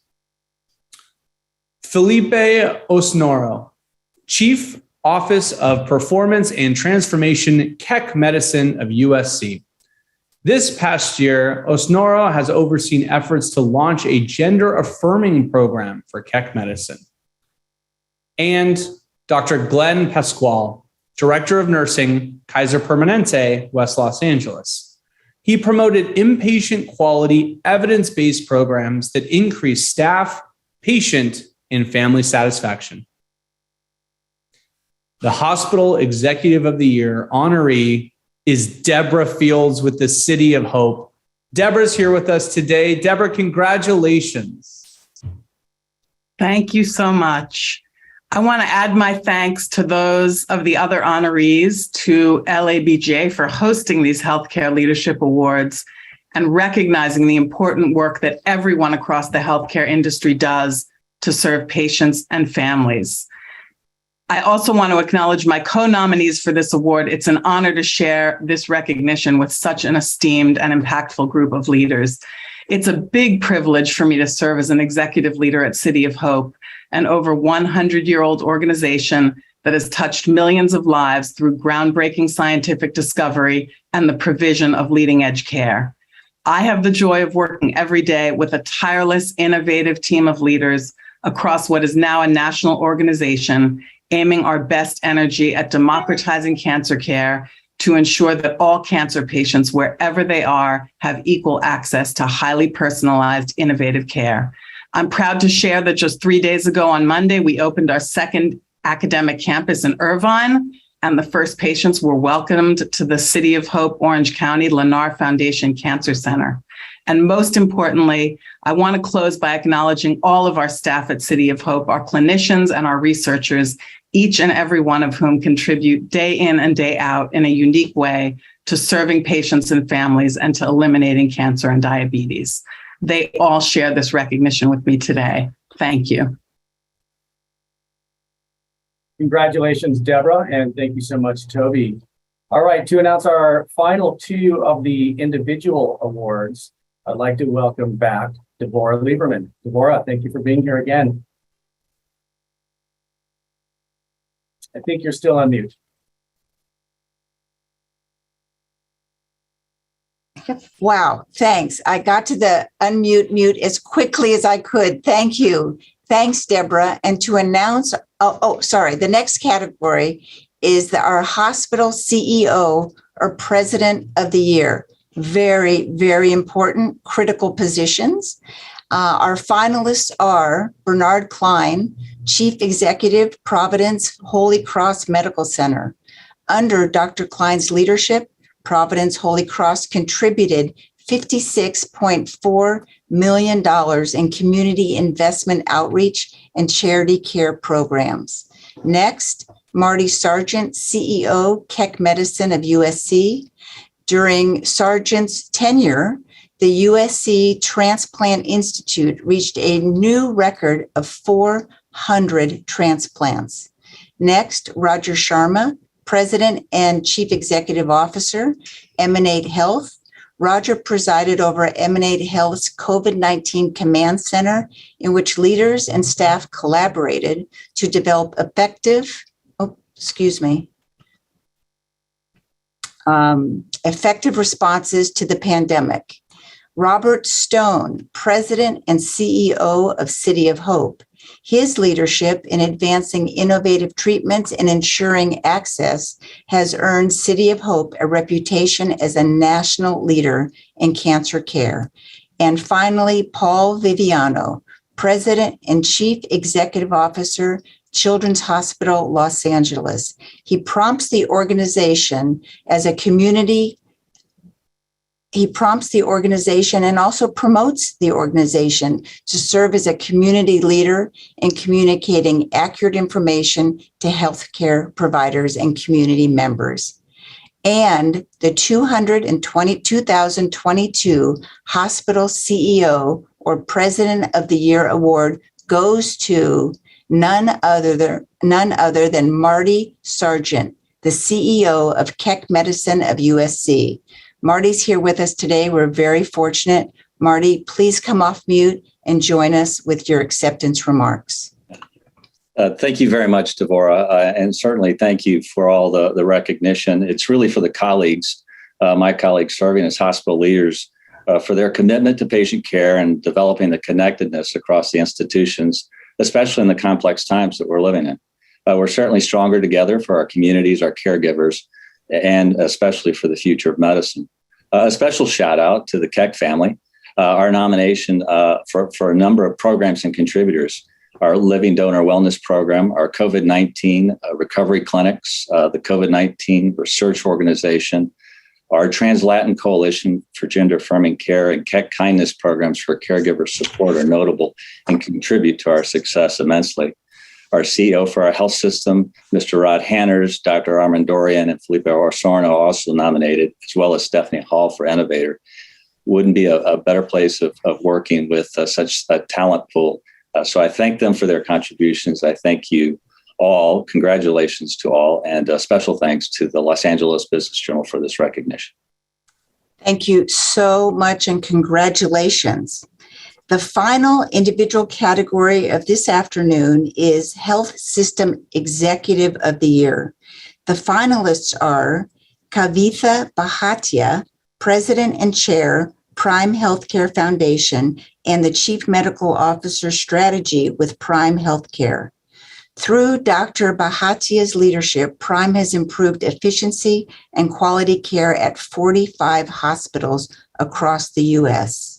Felipe Osnoro, Chief Office of Performance and Transformation, Keck Medicine of USC. This past year, Osnoro has overseen efforts to launch a gender-affirming program for Keck Medicine. And Dr. Glenn Pasquale, Director of Nursing, Kaiser Permanente, West Los Angeles. He promoted inpatient quality, evidence-based programs that increase staff, patient, and family satisfaction. The Hospital Executive of the Year honoree is Deborah Fields with the City of Hope. Deborah's here with us today. Deborah, congratulations. Thank you so much. I want to add my thanks to those of the other honorees, to LABJ for hosting these Healthcare Leadership Awards and recognizing the important work that everyone across the healthcare industry does to serve patients and families. I also want to acknowledge my co-nominees for this award. It's an honor to share this recognition with such an esteemed and impactful group of leaders. It's a big privilege for me to serve as an executive leader at City of Hope, an over 100-year-old organization that has touched millions of lives through groundbreaking scientific discovery and the provision of leading-edge care. I have the joy of working every day with a tireless, innovative team of leaders across what is now a national organization, aiming our best energy at democratizing cancer care to ensure that all cancer patients, wherever they are, have equal access to highly personalized, innovative care. I'm proud to share that just 3 days ago on Monday, we opened our second academic campus in Irvine, and the first patients were welcomed to the City of Hope Orange County Lennar Foundation Cancer Center. And most importantly, I want to close by acknowledging all of our staff at City of Hope, our clinicians and our researchers, each and every one of whom contribute day in and day out in a unique way to serving patients and families and to eliminating cancer and diabetes. They all share this recognition with me today. Thank you. Congratulations, Deborah, and thank you so much, Toby. All right, to announce our final two of the individual awards, I'd like to welcome back Deborah Lieberman. Deborah, thank you for being here again. I think you're still on mute. Wow, thanks. I got to the unmute mute as quickly as I could. Thank you. Thanks, Deborah. And to announce, the next category is our hospital CEO or President of the Year. Very, very important, critical positions. Our finalists are Bernard Klein, Chief Executive, Providence Holy Cross Medical Center. Under Dr. Klein's leadership, Providence Holy Cross contributed $56.4 million in community investment outreach and charity care programs. Next, Marty Sargent, CEO, Keck Medicine of USC. During Sargent's tenure, the USC Transplant Institute reached a new record of 400 transplants. Next, Roger Sharma, President and Chief Executive Officer, Emanate Health. Roger presided over Emanate Health's COVID-19 Command Center, in which leaders and staff collaborated to develop effective responses to the pandemic. Robert Stone, President and CEO of City of Hope. His leadership in advancing innovative treatments and ensuring access has earned City of Hope a reputation as a national leader in cancer care. And finally, Paul Viviano, President and Chief Executive Officer, Children's Hospital, Los Angeles. He prompts the organization as a community he prompts the organization and also promotes the organization to serve as a community leader in communicating accurate information to healthcare providers and community members. And the 2022 Hospital CEO or President of the Year award goes to none other than Marty Sargent, the CEO of Keck Medicine of USC. Marty's here with us today. We're very fortunate. Marty, please come off mute and join us with your acceptance remarks. Thank you very much, Deborah, and certainly thank you for all the recognition. It's really for the colleagues, my colleagues serving as hospital leaders, for their commitment to patient care and developing the connectedness across the institutions, especially in the complex times that we're living in. We're certainly stronger together for our communities, our caregivers, and especially for the future of medicine. A special shout out to the Keck family, our nomination for a number of programs and contributors, our Living Donor Wellness Program, our COVID-19 recovery clinics, the COVID-19 Research Organization, our Trans-Latin Coalition for Gender Affirming Care, and Keck Kindness programs for caregiver support are notable and contribute to our success immensely. Our CEO for our health system, Mr. Rod Hanners, Dr. Armand Dorian, and Felipe Osorno also nominated, as well as Stephanie Hall for Innovator. Wouldn't be a better place of working with such a talent pool. So I thank them for their contributions. I thank you all. Congratulations to all. And special thanks to the Los Angeles Business Journal for this recognition. Thank you so much and congratulations. The final individual category of this afternoon is Health System Executive of the Year. The finalists are Kavitha Bhatia, President and Chair, Prime Healthcare Foundation, and the Chief Medical Officer Strategy with Prime Healthcare. Through Dr. Bhatia's leadership, Prime has improved efficiency and quality care at 45 hospitals across the U.S.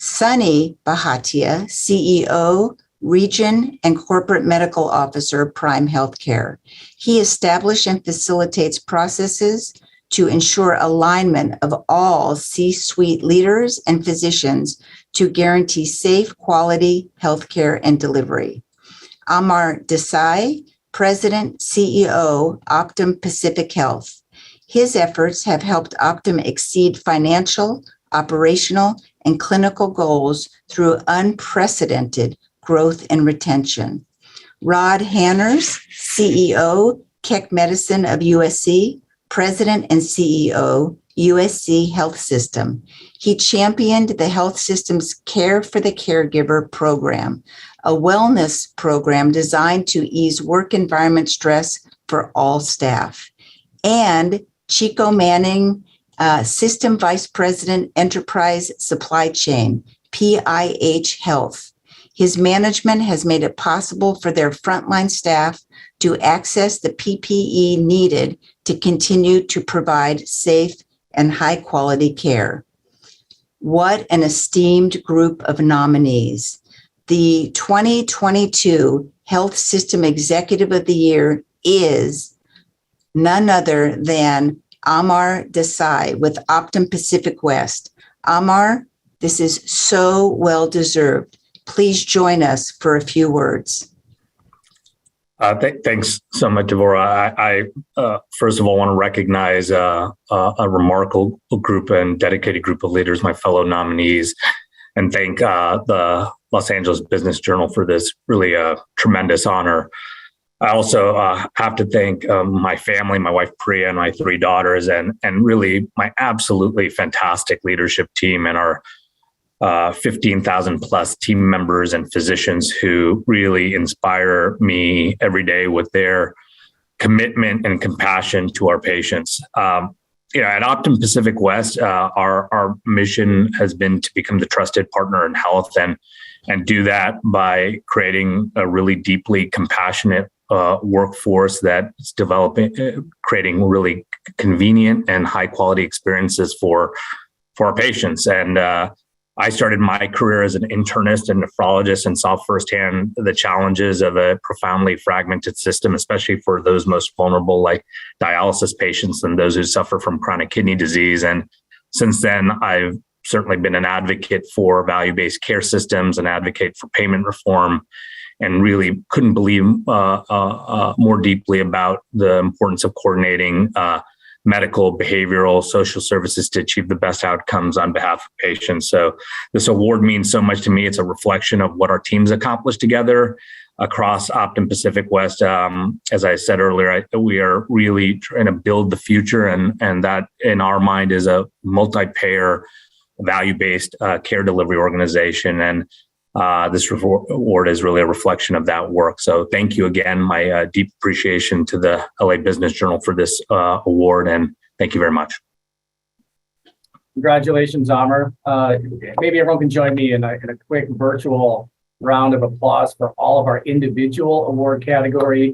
Sunny Bhatia, CEO, Region and Corporate Medical Officer, Prime Healthcare. He established and facilitates processes to ensure alignment of all C-suite leaders and physicians to guarantee safe, quality healthcare and delivery. Amar Desai, President, CEO, Optum Pacific Health. His efforts have helped Optum exceed financial, operational, and clinical goals through unprecedented growth and retention. Rod Hanners, CEO, Keck Medicine of USC, President and CEO, USC Health System. He championed the health system's Care for the Caregiver program, a wellness program designed to ease work environment stress for all staff. And Chico Manning, System Vice President, Enterprise Supply Chain, PIH Health. His management has made it possible for their frontline staff to access the PPE needed to continue to provide safe and high-quality care. What an esteemed group of nominees. The 2022 Health System Executive of the Year is none other than Amar Desai with Optum Pacific West. Amar, this is so well-deserved. Please join us for a few words. Thanks so much, Deborah. I first of all want to recognize a remarkable group and dedicated group of leaders, my fellow nominees, and thank the Los Angeles Business Journal for this really tremendous honor. I also have to thank my family, my wife Priya, and my 3 daughters, and really my absolutely fantastic leadership team and our 15,000 plus team members and physicians who really inspire me every day with their commitment and compassion to our patients. At Optum Pacific West, our mission has been to become the trusted partner in health and do that by creating a really deeply compassionate workforce that's creating really convenient and high quality experiences for our patients. And I started my career as an internist and nephrologist and saw firsthand the challenges of a profoundly fragmented system, especially for those most vulnerable, like dialysis patients and those who suffer from chronic kidney disease. And since then, I've certainly been an advocate for value-based care systems, an advocate for payment reform, and really couldn't believe more deeply about the importance of coordinating medical, behavioral, social services to achieve the best outcomes on behalf of patients. So this award means so much to me. It's a reflection of what our teams accomplished together across Optum Pacific West. As I said earlier, we are really trying to build the future, and that in our mind is a multi-payer, value-based care delivery organization. And this award is really a reflection of that work. So thank you again. My deep appreciation to the LA Business Journal for this award, and thank you very much. Congratulations, Amar. Maybe everyone can join me in a quick virtual round of applause for all of our individual award category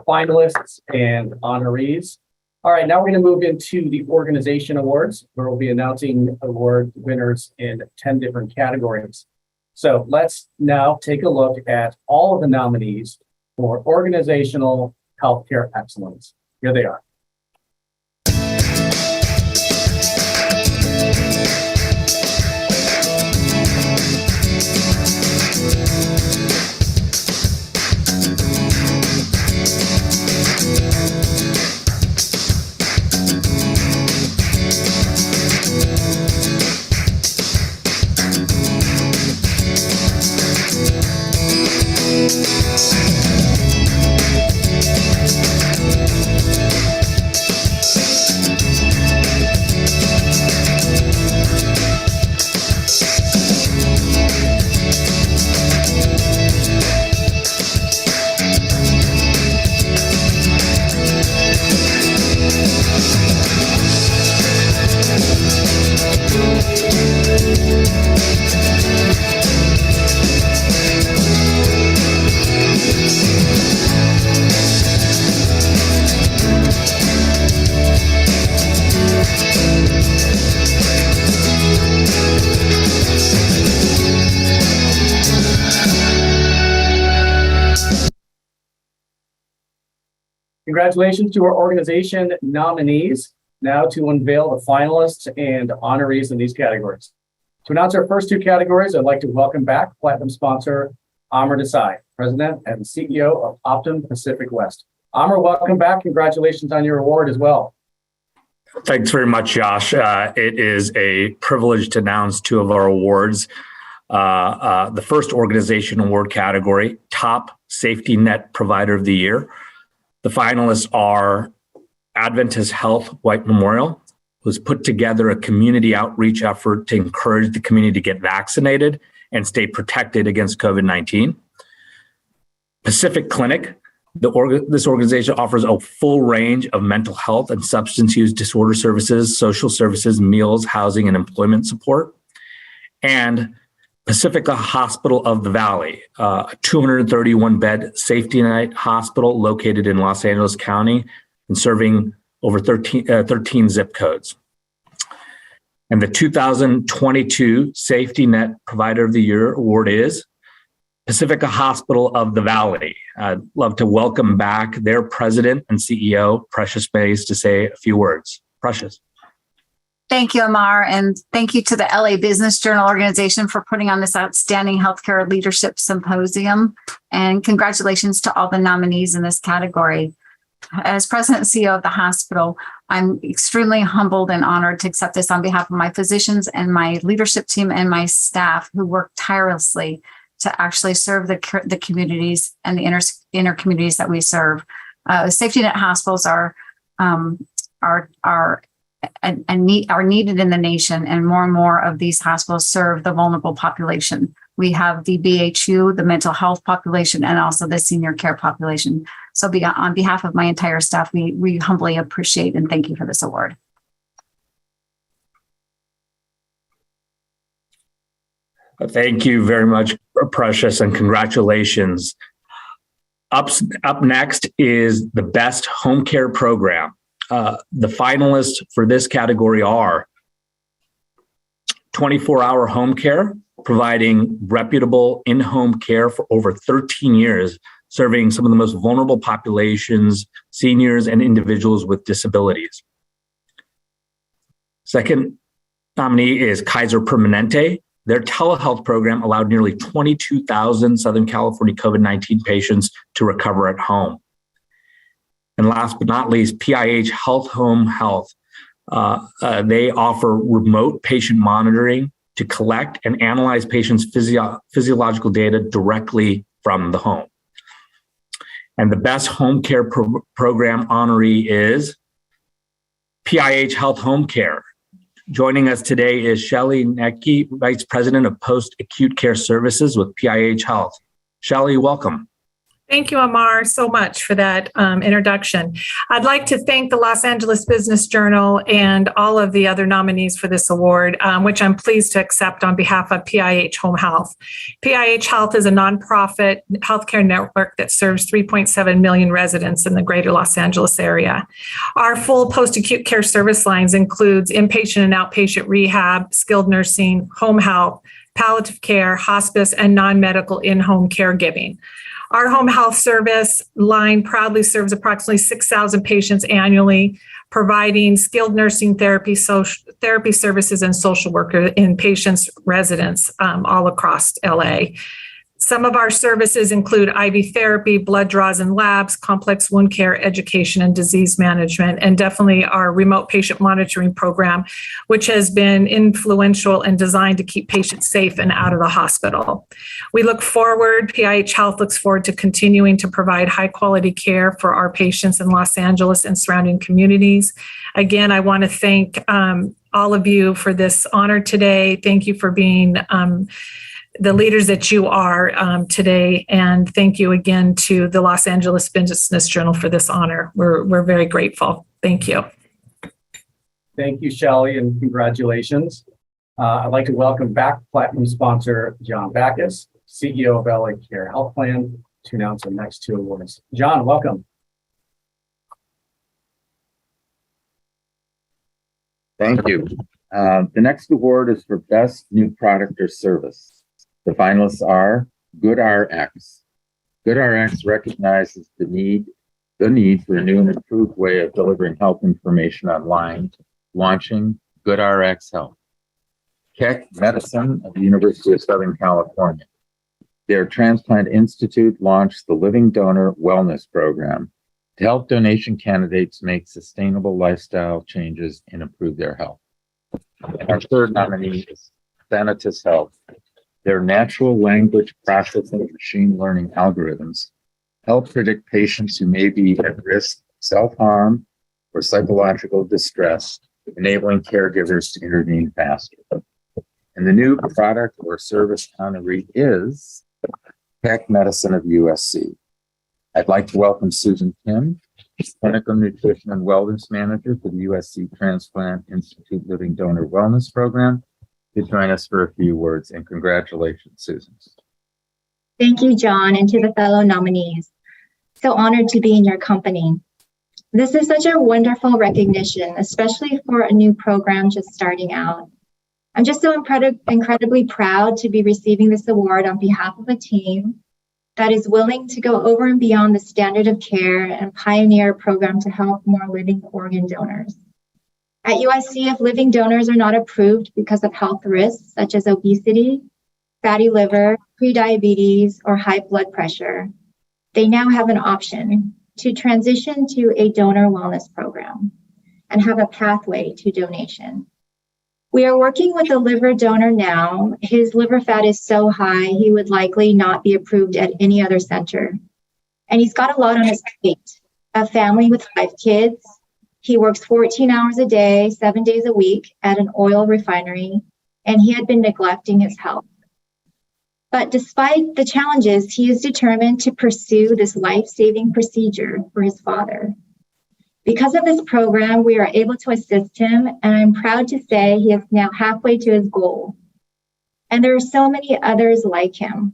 finalists and honorees. All right, now we're going to move into the organization awards, where we'll be announcing award winners in 10 different categories. So let's now take a look at all of the nominees for organizational healthcare excellence. Here they are. Congratulations to our organization nominees. Now to unveil the finalists and honorees in these categories. To announce our first two categories, I'd like to welcome back Platinum sponsor Amar Desai, President and CEO of Optum Pacific West. Amar, welcome back. Congratulations on your award as well. Thanks very much, Josh. It is a privilege to announce two of our awards. The first organization award category, Top Safety Net Provider of the Year. The finalists are Adventist Health White Memorial, who's put together a community outreach effort to encourage the community to get vaccinated and stay protected against COVID-19. Pacific Clinic, this organization offers a full range of mental health and substance use disorder services, social services, meals, housing, and employment support. And Pacifica Hospital of the Valley, a 231-bed safety net hospital located in Los Angeles County and serving over 13 zip codes. And the 2022 Safety Net Provider of the Year award is Pacifica Hospital of the Valley. I'd love to welcome back their president and CEO, Precious Bays, to say a few words. Precious. Thank you, Amar, and thank you to the LA Business Journal organization for putting on this outstanding healthcare leadership symposium. And congratulations to all the nominees in this category. As president and CEO of the hospital, I'm extremely humbled and honored to accept this on behalf of my physicians and my leadership team and my staff who work tirelessly to actually serve the communities and the inner communities that we serve. Safety net hospitals are needed in the nation, and more of these hospitals serve the vulnerable population. We have the BHU, the mental health population, and also the senior care population. So on behalf of my entire staff, we humbly appreciate and thank you for this award. Thank you very much, Precious, and congratulations. Up next is the Best Home Care Program. The finalists for this category are 24-hour home care, providing reputable in-home care for over 13 years, serving some of the most vulnerable populations, seniors, and individuals with disabilities. Second, nominee is Kaiser Permanente. Their telehealth program allowed nearly 22,000 Southern California COVID-19 patients to recover at home. And last but not least, PIH Health Home Health. They offer remote patient monitoring to collect and analyze patients' physiological data directly from the home. And the best home care program honoree is PIH Health Home Care. Joining us today is Shelley Necke, Vice President of Post-Acute Care Services with PIH Health. Shelley, welcome. Thank you, Amar, so much for that introduction. I'd like to thank the Los Angeles Business Journal and all of the other nominees for this award, which I'm pleased to accept on behalf of PIH Home Health. PIH Health is a nonprofit healthcare network that serves 3.7 million residents in the greater Los Angeles area. Our full post-acute care service lines includes inpatient and outpatient rehab, skilled nursing, home health, palliative care, hospice, and non-medical in-home caregiving. Our home health service line proudly serves approximately 6,000 patients annually, providing skilled nursing therapy, therapy services, and social worker in patients' residents all across LA. Some of our services include IV therapy, blood draws and labs, complex wound care, education, and disease management, and definitely our remote patient monitoring program, which has been influential and designed to keep patients safe and out of the hospital. We look forward, PIH Health looks forward to continuing to provide high quality care for our patients in Los Angeles and surrounding communities. Again, I want to thank all of you for this honor today. Thank you for being the leaders that you are today. And thank you again to the Los Angeles Business Journal for this honor. We're very grateful. Thank you. Thank you, Shelley, and congratulations. I'd like to welcome back Platinum sponsor, John Backus, CEO of LA Care Health Plan, to announce the next two awards. John, welcome. Thank you. The next award is for Best New Product or Service. The finalists are GoodRx. GoodRx recognizes the need for a new and improved way of delivering health information online, launching GoodRx Health. Keck Medicine of the University of Southern California. Their Transplant Institute launched the Living Donor Wellness Program to help donation candidates make sustainable lifestyle changes and improve their health. And our third nominee is Thanatos Health. Their natural language processing machine learning algorithms help predict patients who may be at risk of self-harm or psychological distress, enabling caregivers to intervene faster. And the new product or service honoree is Keck Medicine of USC. I'd like to welcome Susan Kim, Clinical Nutrition and Wellness Manager for the USC Transplant Institute Living Donor Wellness Program, to join us for a few words, and congratulations, Susan. Thank you, John, and to the fellow nominees. So honored to be in your company. This is such a wonderful recognition, especially for a new program just starting out. I'm just so incredibly proud to be receiving this award on behalf of a team that is willing to go over and beyond the standard of care and pioneer a program to help more living organ donors. At USC, if living donors are not approved because of health risks such as obesity, fatty liver, prediabetes, or high blood pressure, they now have an option to transition to a donor wellness program and have a pathway to donation. We are working with a liver donor now. His liver fat is so high, he would likely not be approved at any other center. And he's got a lot on his plate, a family with 5 kids. He works 14 hours a day, 7 days a week at an oil refinery, and he had been neglecting his health. But despite the challenges, he is determined to pursue this life-saving procedure for his father. Because of this program, we are able to assist him, and I'm proud to say he is now halfway to his goal. And there are so many others like him.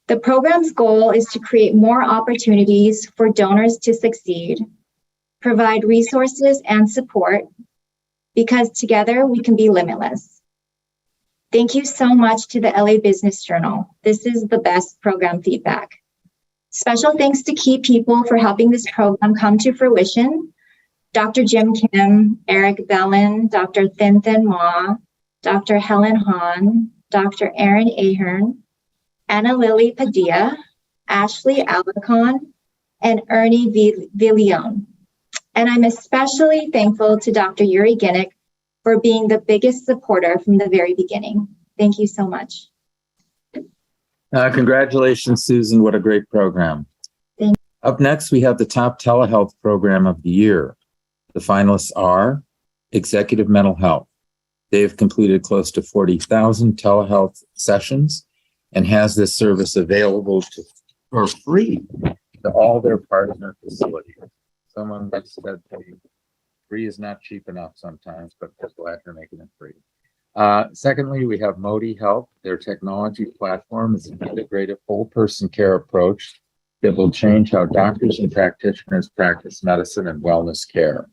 The program's goal is to create more opportunities for donors to succeed, provide resources and support, because together we can be limitless. Thank you so much to the LA Business Journal. This is the best program feedback. Special thanks to key people for helping this program come to fruition. Dr. Jim Kim, Eric Bellin, Dr. Thin Thin Ma, Dr. Helen Hahn, Dr. Aaron Ahern, Anna Lily Padilla, Ashley Alarcon, and Ernie Villion. And I'm especially thankful to Dr. Yuri Ginnick for being the biggest supporter from the very beginning. Thank you so much. Congratulations, Susan. What a great program. Thank you. Up next, we have the top telehealth program of the year. The finalists are Executive Mental Health. They have completed close to 40,000 telehealth sessions and has this service available for free to all their partner facilities. Someone once said to me, free is not cheap enough sometimes, but we're glad they're making it free. Secondly, we have Modi Health. Their technology platform is an integrated whole person care approach that will change how doctors and practitioners practice medicine and wellness care.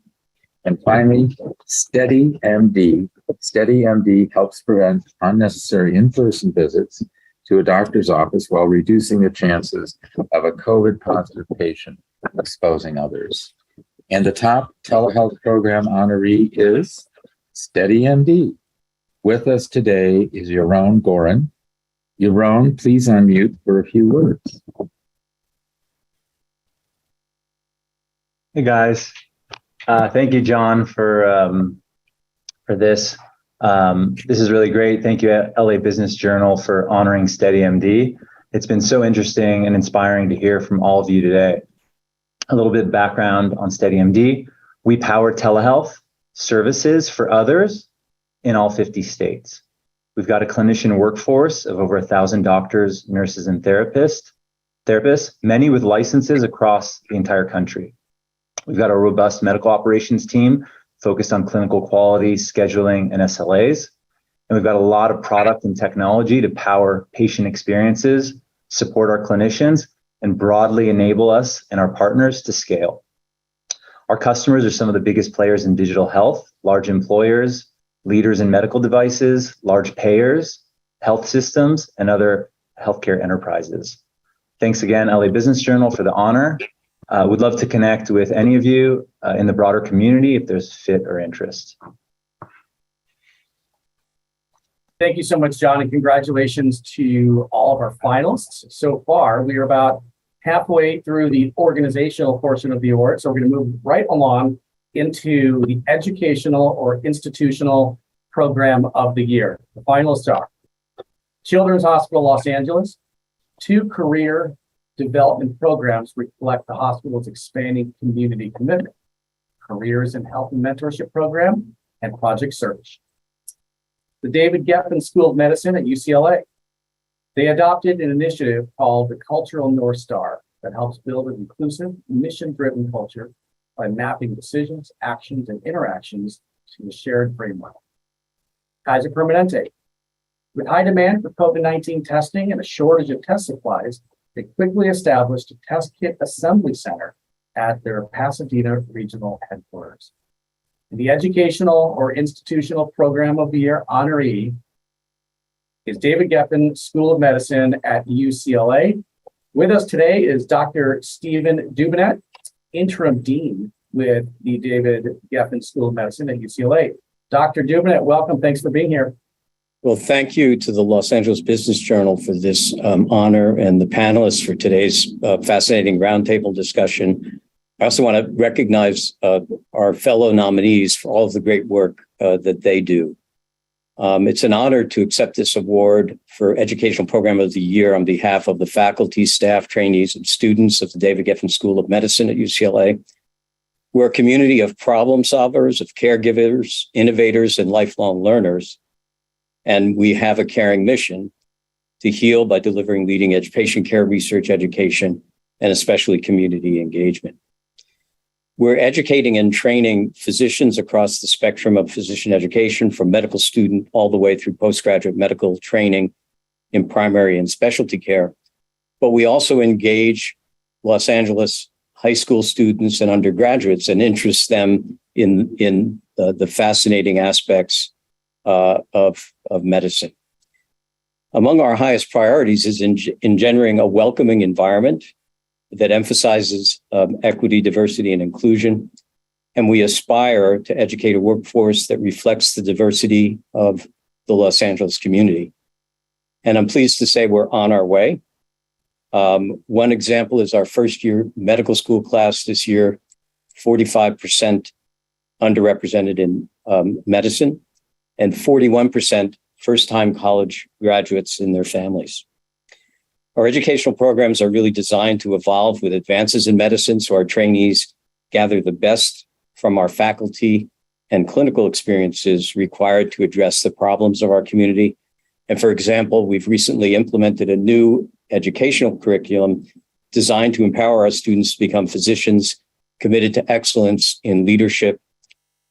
And finally, Steady MD. Steady MD helps prevent unnecessary in-person visits to a doctor's office while reducing the chances of a COVID positive patient exposing others. And the top telehealth program honoree is Steady MD. With us today is Yaron Gorin. Yaron, please unmute for a few words. Hey guys, thank you, John, for this. This is really great. Thank you, LA Business Journal, for honoring Steady MD. It's been so interesting and inspiring to hear from all of you today. A little bit of background on Steady MD. We power telehealth services for others in all 50 states. We've got a clinician workforce of over 1,000 doctors, nurses, and therapists, many with licenses across the entire country. We've got a robust medical operations team focused on clinical quality, scheduling, and SLAs. And we've got a lot of product and technology to power patient experiences, support our clinicians, and broadly enable us and our partners to scale. Our customers are some of the biggest players in digital health, large employers, leaders in medical devices, large payers, health systems, and other healthcare enterprises. Thanks again, LA Business Journal, for the honor. Would love to connect with any of you in the broader community if there's fit or interest. Thank you so much, John, and congratulations to all of our finalists. So far, we are about halfway through the organizational portion of the award, so we're going to move right along into the educational or institutional program of the year. The finalists are Children's Hospital Los Angeles. 2 career development programs reflect the hospital's expanding community commitment: Careers in Health and Mentorship Program and Project Search. The David Geffen School of Medicine at UCLA. They adopted an initiative called the Cultural North Star that helps build an inclusive, mission-driven culture by mapping decisions, actions, and interactions to a shared framework. Kaiser Permanente. With high demand for COVID-19 testing and a shortage of test supplies, they quickly established a test kit assembly center at their Pasadena regional headquarters. The educational or institutional program of the year honoree is David Geffen School of Medicine at UCLA. With us today is Dr. Stephen Dubinet, interim dean with the David Geffen School of Medicine at UCLA. Dr. Dubinet, welcome. Thanks for being here. Well, thank you to the Los Angeles Business Journal for this honor and the panelists for today's fascinating roundtable discussion. I also want to recognize our fellow nominees for all of the great work that they do. It's an honor to accept this award for Educational Program of the Year on behalf of the faculty, staff, trainees, and students of the David Geffen School of Medicine at UCLA. We're a community of problem solvers, of caregivers, innovators, and lifelong learners. And we have a caring mission to heal by delivering leading edge patient care, research, education, and especially community engagement. We're educating and training physicians across the spectrum of physician education, from medical student all the way through postgraduate medical training in primary and specialty care. But we also engage Los Angeles high school students and undergraduates and interest them in the fascinating aspects of medicine. Among our highest priorities is engendering a welcoming environment that emphasizes equity, diversity, and inclusion. And we aspire to educate a workforce that reflects the diversity of the Los Angeles community. And I'm pleased to say we're on our way. One example is our first year medical school class this year, 45% underrepresented in medicine, and 41% first-time college graduates in their families. Our educational programs are really designed to evolve with advances in medicine, so our trainees gather the best from our faculty and clinical experiences required to address the problems of our community. And for example, we've recently implemented a new educational curriculum designed to empower our students to become physicians committed to excellence in leadership,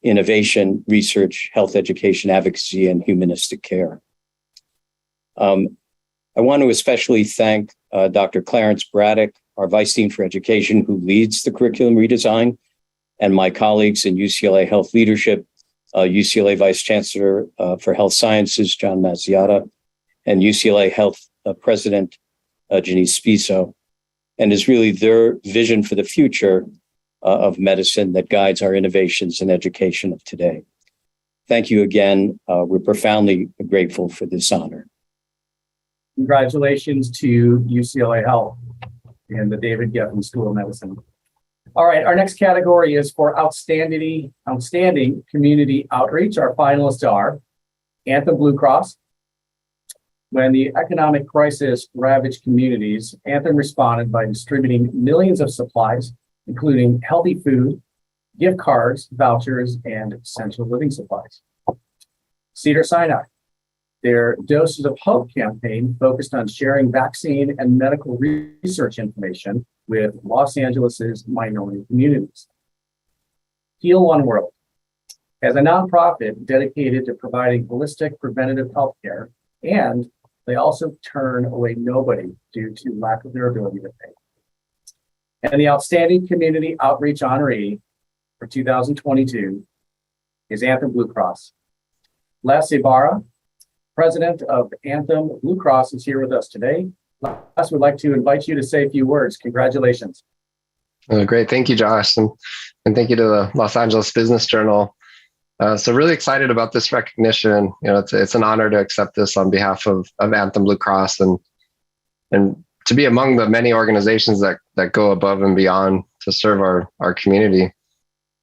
innovation, research, health education, advocacy, and humanistic care. I want to especially thank Dr. Clarence Braddock, our Vice Dean for Education, who leads the curriculum redesign, and my colleagues in UCLA Health Leadership, UCLA Vice Chancellor for Health Sciences, John Mazziata, and UCLA Health President, Janice Spiso. And it's really their vision for the future of medicine that guides our innovations in education of today. Thank you again. We're profoundly grateful for this honor. Congratulations to UCLA Health and the David Geffen School of Medicine. All right, our next category is for outstanding community outreach. Our finalists are Anthem Blue Cross. When the economic crisis ravaged communities, Anthem responded by distributing millions of supplies, including healthy food, gift cards, vouchers, and essential living supplies. Cedars-Sinai. Their Doses of Hope campaign focused on sharing vaccine and medical research information with Los Angeles's minority communities. Heal One World. As a nonprofit dedicated to providing holistic preventative health care, and they also turn away nobody due to lack of their ability to pay. And the Outstanding Community Outreach honoree for 2022 is Anthem Blue Cross. Les Ibarra, President of Anthem Blue Cross, is here with us today. Les, would like to invite you to say a few words. Congratulations. Great. Thank you, Josh. And thank you to the Los Angeles Business Journal. So really excited about this recognition. You know, it's an honor to accept this on behalf of Anthem Blue Cross and to be among the many organizations that go above and beyond to serve our community.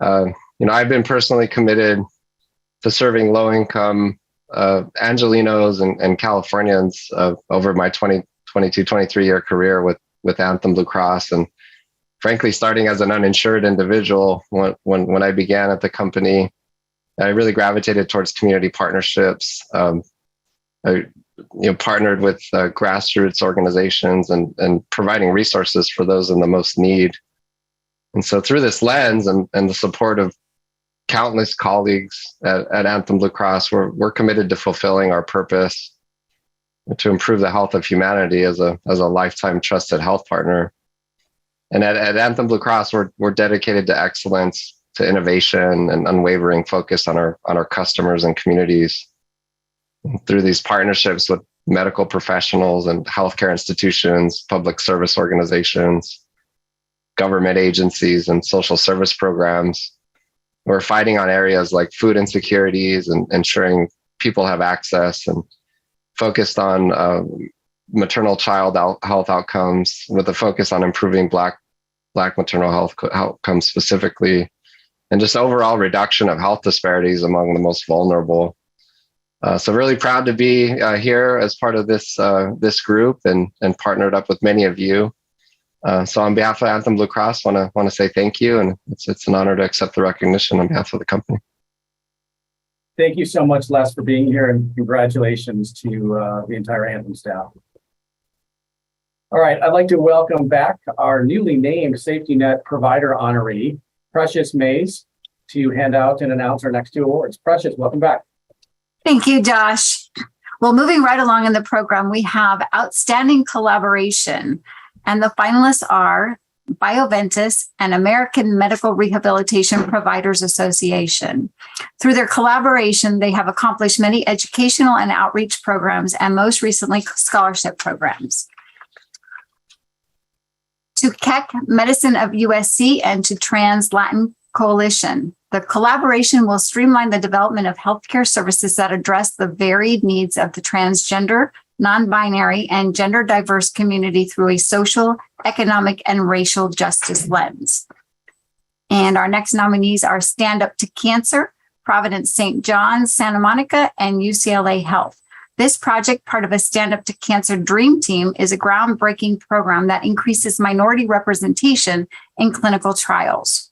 I've been personally committed to serving low-income Angelenos and Californians over my 23-year career with Anthem Blue Cross. And frankly, starting as an uninsured individual, when I began at the company, I really gravitated towards community partnerships. I partnered with grassroots organizations and providing resources for those in the most need. And so through this lens and the support of countless colleagues at Anthem Blue Cross, we're committed to fulfilling our purpose to improve the health of humanity as a lifetime trusted health partner. And at Anthem Blue Cross, we're dedicated to excellence, to innovation, and unwavering focus on our customers and communities. Through these partnerships with medical professionals and healthcare institutions, public service organizations, government agencies, and social service programs, we're fighting on areas like food insecurities and ensuring people have access, and focused on maternal child health outcomes with a focus on improving Black maternal health outcomes specifically, and just overall reduction of health disparities among the most vulnerable. So really proud to be here as part of this group and partnered up with many of you. So on behalf of Anthem Blue Cross, want to say thank you, and it's an honor to accept the recognition on behalf of the company. Thank you so much, Les, for being here, and congratulations to the entire Anthem staff. All right, I'd like to welcome back our newly named Safety Net Provider honoree, Precious Mays, to hand out and announce our next two awards. Precious, welcome back. Thank you, Josh. Well, moving right along in the program, we have Outstanding Collaboration, and the finalists are Bioventus and American Medical Rehabilitation Providers Association. Through their collaboration, they have accomplished many educational and outreach programs, and most recently, scholarship programs. To Keck Medicine of USC and to Trans Latin Coalition. The collaboration will streamline the development of healthcare services that address the varied needs of the transgender, non-binary, and gender diverse community through a social, economic, and racial justice lens. And our next nominees are Stand Up to Cancer, Providence St. John's, Santa Monica, and UCLA Health. This project, part of a Stand Up to Cancer Dream Team, is a groundbreaking program that increases minority representation in clinical trials.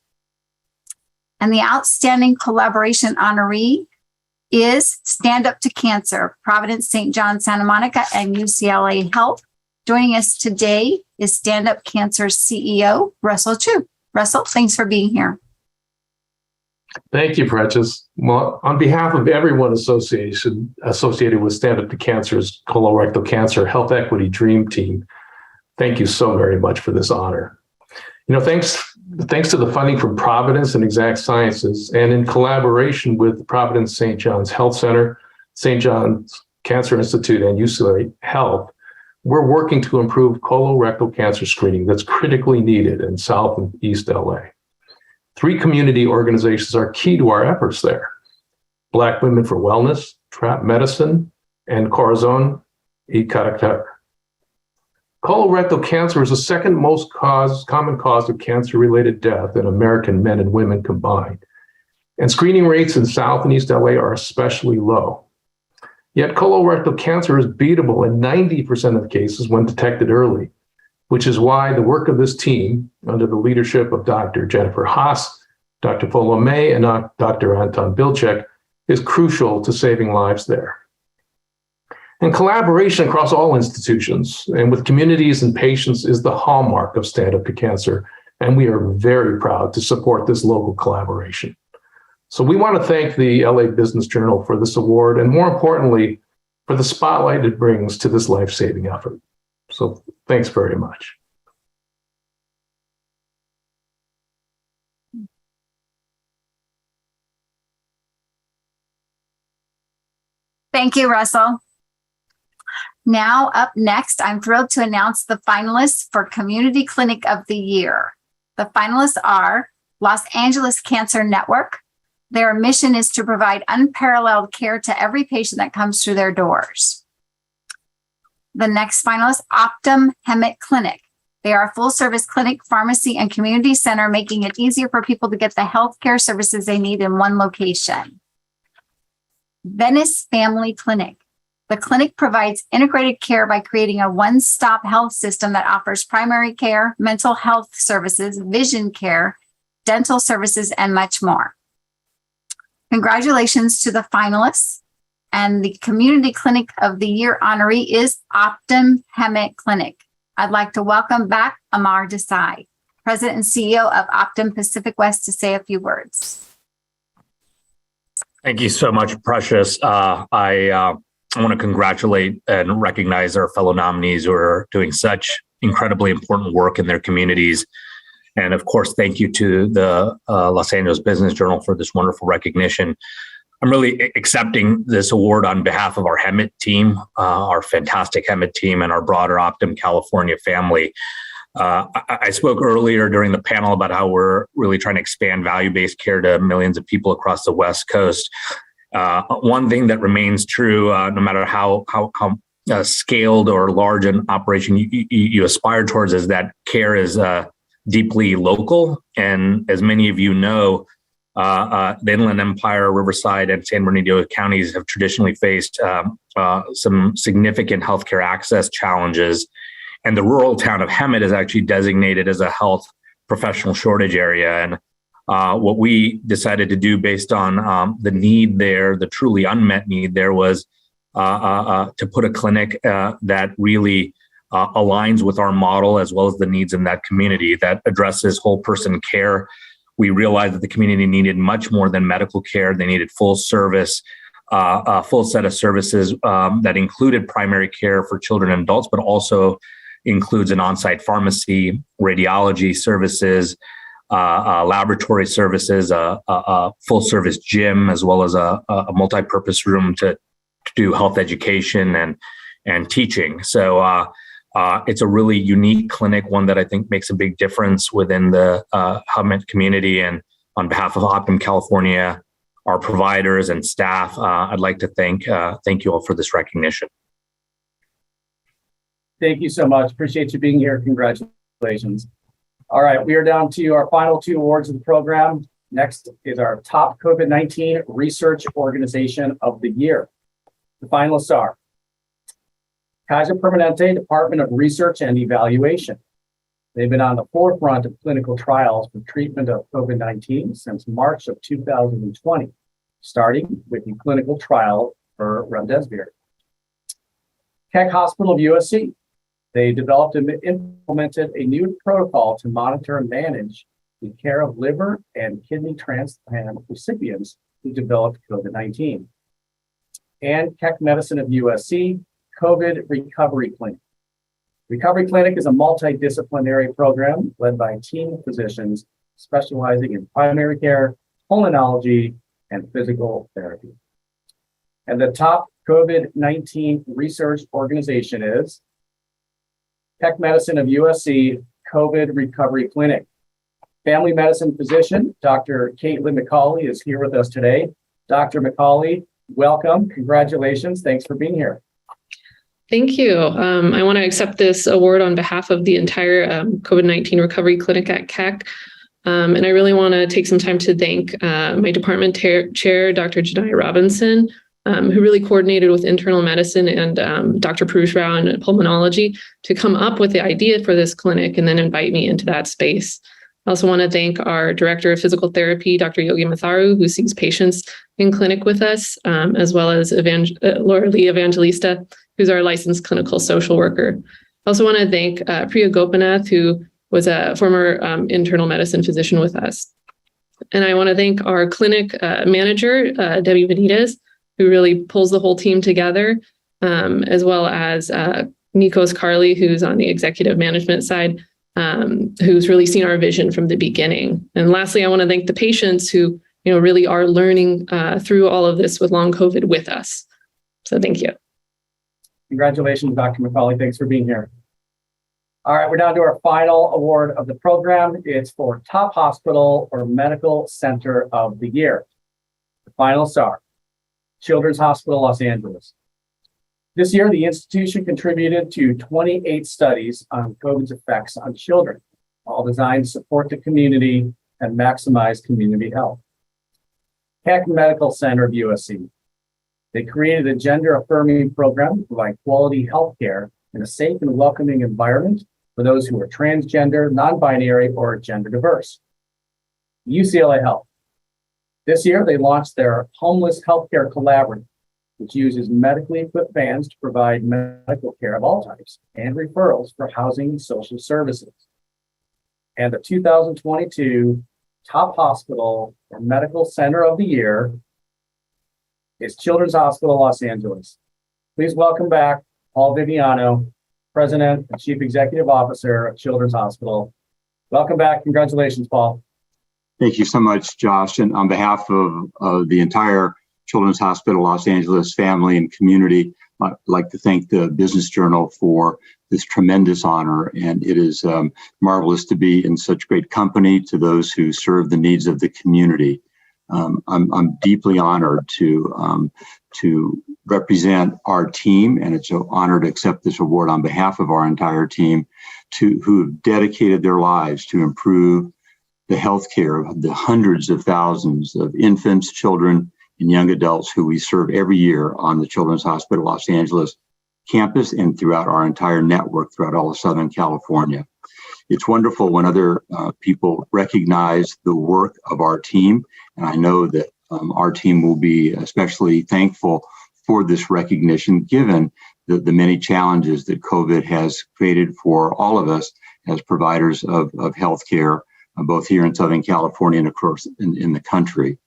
And the outstanding collaboration honoree is Stand Up to Cancer, Providence St. John's, Santa Monica, and UCLA Health. Joining us today is Stand Up Cancer's CEO, Russell Chu. Russell, thanks for being here. Thank you, Precious. Well, on behalf of everyone associated with Stand Up to Cancer's colorectal cancer health equity dream team, thank you so very much for this honor. Thanks to the funding from Providence and Exact Sciences, and in collaboration with Providence St. John's Health Center, St. John's Cancer Institute, and UCLA Health, we're working to improve colorectal cancer screening that's critically needed in South and East LA. 3 community organizations are key to our efforts there: Black Women for Wellness, Trap Medicine, and Corazon y Caracter. Colorectal cancer is the second most common cause of cancer-related death in American men and women combined. And screening rates in South and East LA are especially low. Yet colorectal cancer is beatable in 90% of cases when detected early, which is why the work of this team, under the leadership of Dr. Jennifer Haas, Dr. Folo May, and Dr. Anton Bilczek, is crucial to saving lives there. And collaboration across all institutions and with communities and patients is the hallmark of Stand Up to Cancer, and we are very proud to support this local collaboration. So we want to thank the LA Business Journal for this award, and more importantly, for the spotlight it brings to this life-saving effort. So thanks very much. Thank you, Russell. Now up next, I'm thrilled to announce the finalists for Community Clinic of the Year. The finalists are Los Angeles Cancer Network. Their mission is to provide unparalleled care to every patient that comes through their doors. The next finalist, Optum Hemet Clinic. They are a full-service clinic, pharmacy, and community center, making it easier for people to get the healthcare services they need in one location. Venice Family Clinic. The clinic provides integrated care by creating a one-stop health system that offers primary care, mental health services, vision care, dental services, and much more. Congratulations to the finalists. And the Community Clinic of the Year honoree is Optum Hemet Clinic. I'd like to welcome back Amar Desai, President and CEO of Optum Pacific West, to say a few words. Thank you so much, Precious. I want to congratulate and recognize our fellow nominees who are doing such incredibly important work in their communities. And of course, thank you to the Los Angeles Business Journal for this wonderful recognition. I'm really accepting this award on behalf of our Hemet team, our fantastic Hemet team, and our broader Optum California family. I spoke earlier during the panel about how we're really trying to expand value-based care to millions of people across the West Coast. One thing that remains true, no matter how scaled or large an operation you aspire towards, is that care is deeply local. And as many of you know, the Inland Empire, Riverside, and San Bernardino counties have traditionally faced some significant healthcare access challenges. And the rural town of Hemet is actually designated as a health professional shortage area. And what we decided to do based on the need there, the truly unmet need there, was to put a clinic that really aligns with our model as well as the needs in that community, that addresses whole person care. We realized that the community needed much more than medical care. They needed full service, a full set of services that included primary care for children and adults, but also includes an on-site pharmacy, radiology services, laboratory services, a full-service gym, as well as a multi-purpose room to do health education and teaching. So it's a really unique clinic, one that I think makes a big difference within the Hemet community. And on behalf of Optum California, our providers and staff, I'd like to thank you all for this recognition. Thank you so much. Appreciate you being here. Congratulations. All right, we are down to our final 2 awards of the program. Next is our top COVID-19 Research Organization of the Year. The finalists are Kaiser Permanente, Department of Research and Evaluation. They've been on the forefront of clinical trials for treatment of COVID-19 since March of 2020, starting with the clinical trial for remdesivir. Keck Hospital of USC. They developed and implemented a new protocol to monitor and manage the care of liver and kidney transplant recipients who developed COVID-19. And Keck Medicine of USC, COVID Recovery Clinic. Recovery Clinic is a multidisciplinary program led by a team of physicians specializing in primary care, pulmonology, and physical therapy. And the top COVID-19 research organization is Keck Medicine of USC, COVID Recovery Clinic. Family medicine physician, Dr. Caitlin McCauley, is here with us today. Dr. McCauley, welcome. Congratulations. Thanks for being here. Thank you. I want to accept this award on behalf of the entire COVID-19 Recovery Clinic at Keck. And I really want to take some time to thank my department chair, Dr. Janai Robinson, who really coordinated with internal medicine and Dr. Prush Rao in pulmonology to come up with the idea for this clinic and then invite me into that space. I also want to thank our director of physical therapy, Dr. Yogi Matharu, who sees patients in clinic with us, as well as Laura Lee Evangelista, who's our licensed clinical social worker. I also want to thank Priya Gopinath, who was a former internal medicine physician with us. And I want to thank our clinic manager, Debbie Benitez, who really pulls the whole team together, as well as Nikos Carly, who's on the executive management side, who's really seen our vision from the beginning. And lastly, I want to thank the patients who, really are learning through all of this with long COVID with us. So thank you. Congratulations, Dr. McCauley. Thanks for being here. All right, we're down to our final award of the program. It's for Top Hospital or Medical Center of the Year. The finalists are Children's Hospital Los Angeles. This year, the institution contributed to 28 studies on COVID's effects on children, all designed to support the community and maximize community health. Keck Medical Center of USC. They created a gender-affirming program to provide quality health care in a safe and welcoming environment for those who are transgender, non-binary, or gender diverse. UCLA Health. This year, they launched their Homeless Healthcare Collaborative, which uses medically equipped vans to provide medical care of all types and referrals for housing and social services. And the 2022 Top Hospital or Medical Center of the Year is Children's Hospital Los Angeles. Please welcome back Paul Viviano, President and Chief Executive Officer of Children's Hospital. Welcome back. Congratulations, Paul. Thank you so much, Josh. And on behalf of the entire Children's Hospital Los Angeles family and community, I'd like to thank the Business Journal for this tremendous honor. And it is marvelous to be in such great company to those who serve the needs of the community. I'm deeply honored to represent our team, and it's an honor to accept this award on behalf of our entire team, who have dedicated their lives to improve the healthcare of the hundreds of thousands of infants, children, and young adults who we serve every year on the Children's Hospital Los Angeles campus and throughout our entire network throughout all of Southern California. It's wonderful when other people recognize the work of our team, and I know that our team will be especially thankful for this recognition, given the many challenges that COVID has created for all of us as providers of healthcare, both here in Southern California and across in the country.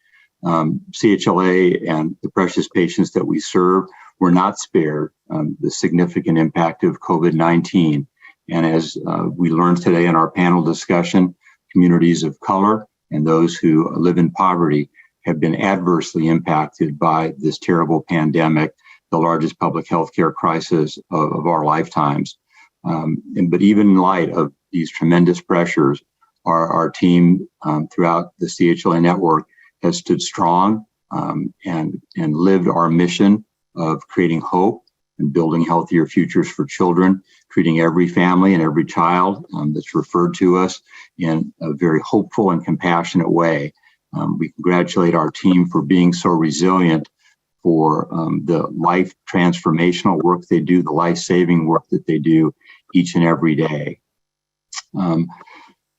CHLA and the precious patients that we serve were not spared the significant impact of COVID-19. And as we learned today in our panel discussion, communities of color and those who live in poverty have been adversely impacted by this terrible pandemic, the largest public health care crisis of our lifetimes. But even in light of these tremendous pressures, our team throughout the CHLA network has stood strong and lived our mission of creating hope and building healthier futures for children, treating every family and every child that's referred to us in a very hopeful and compassionate way. We congratulate our team for being so resilient, for the life transformational work they do, the life-saving work that they do each and every day.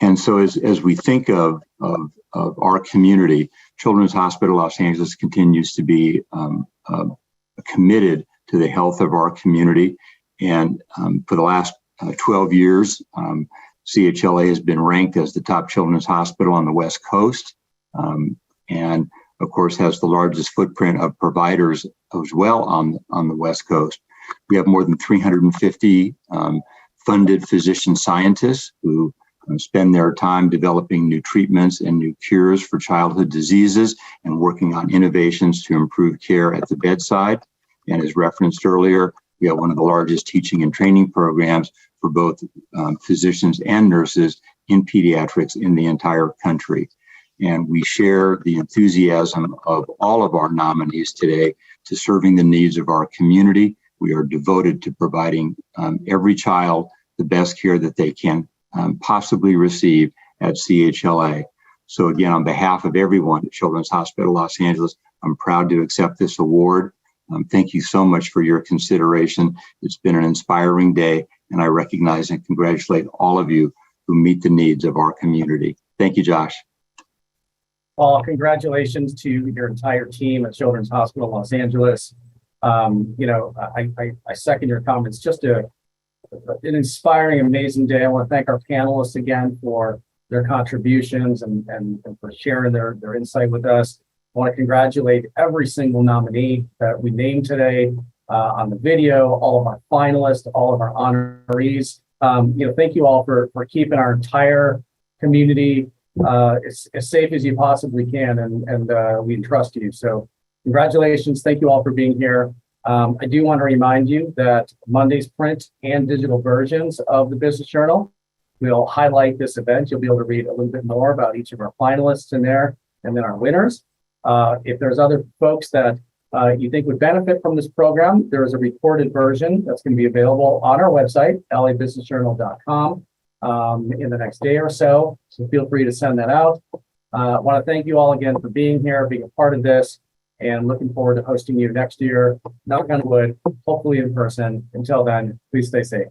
And so as we think of our community, Children's Hospital Los Angeles continues to be committed to the health of our community. And for the last 12 years, CHLA has been ranked as the top children's hospital on the West Coast. And of course, has the largest footprint of providers as well on the West Coast. We have more than 350 funded physician scientists who spend their time developing new treatments and new cures for childhood diseases and working on innovations to improve care at the bedside. And as referenced earlier, we have one of the largest teaching and training programs for both physicians and nurses in pediatrics in the entire country. And we share the enthusiasm of all of our nominees today to serving the needs of our community. We are devoted to providing every child the best care that they can possibly receive at CHLA. So again, on behalf of everyone at Children's Hospital Los Angeles, I'm proud to accept this award. Thank you so much for your consideration. It's been an inspiring day, and I recognize and congratulate all of you who meet the needs of our community. Thank you, Josh. Paul, congratulations to your entire team at Children's Hospital Los Angeles. I second your comments. Just an inspiring, amazing day. I want to thank our panelists again for their contributions and for sharing their insight with us. I want to congratulate every single nominee that we named today on the video, all of our finalists, all of our honorees. Thank you all for keeping our entire community as safe as you possibly can, and we entrust you. So congratulations. Thank you all for being here. I do want to remind you that Monday's print and digital versions of the Business Journal will highlight this event. You'll be able to read a little bit more about each of our finalists in there and then our winners. If there's other folks that you think would benefit from this program, there is a recorded version that's going to be available on our website, labusinessjournal.com, in the next day or so. So feel free to send that out. I want to thank you all again for being here, being a part of this, and looking forward to hosting you next year, knock on wood, hopefully in person. Until then, please stay safe.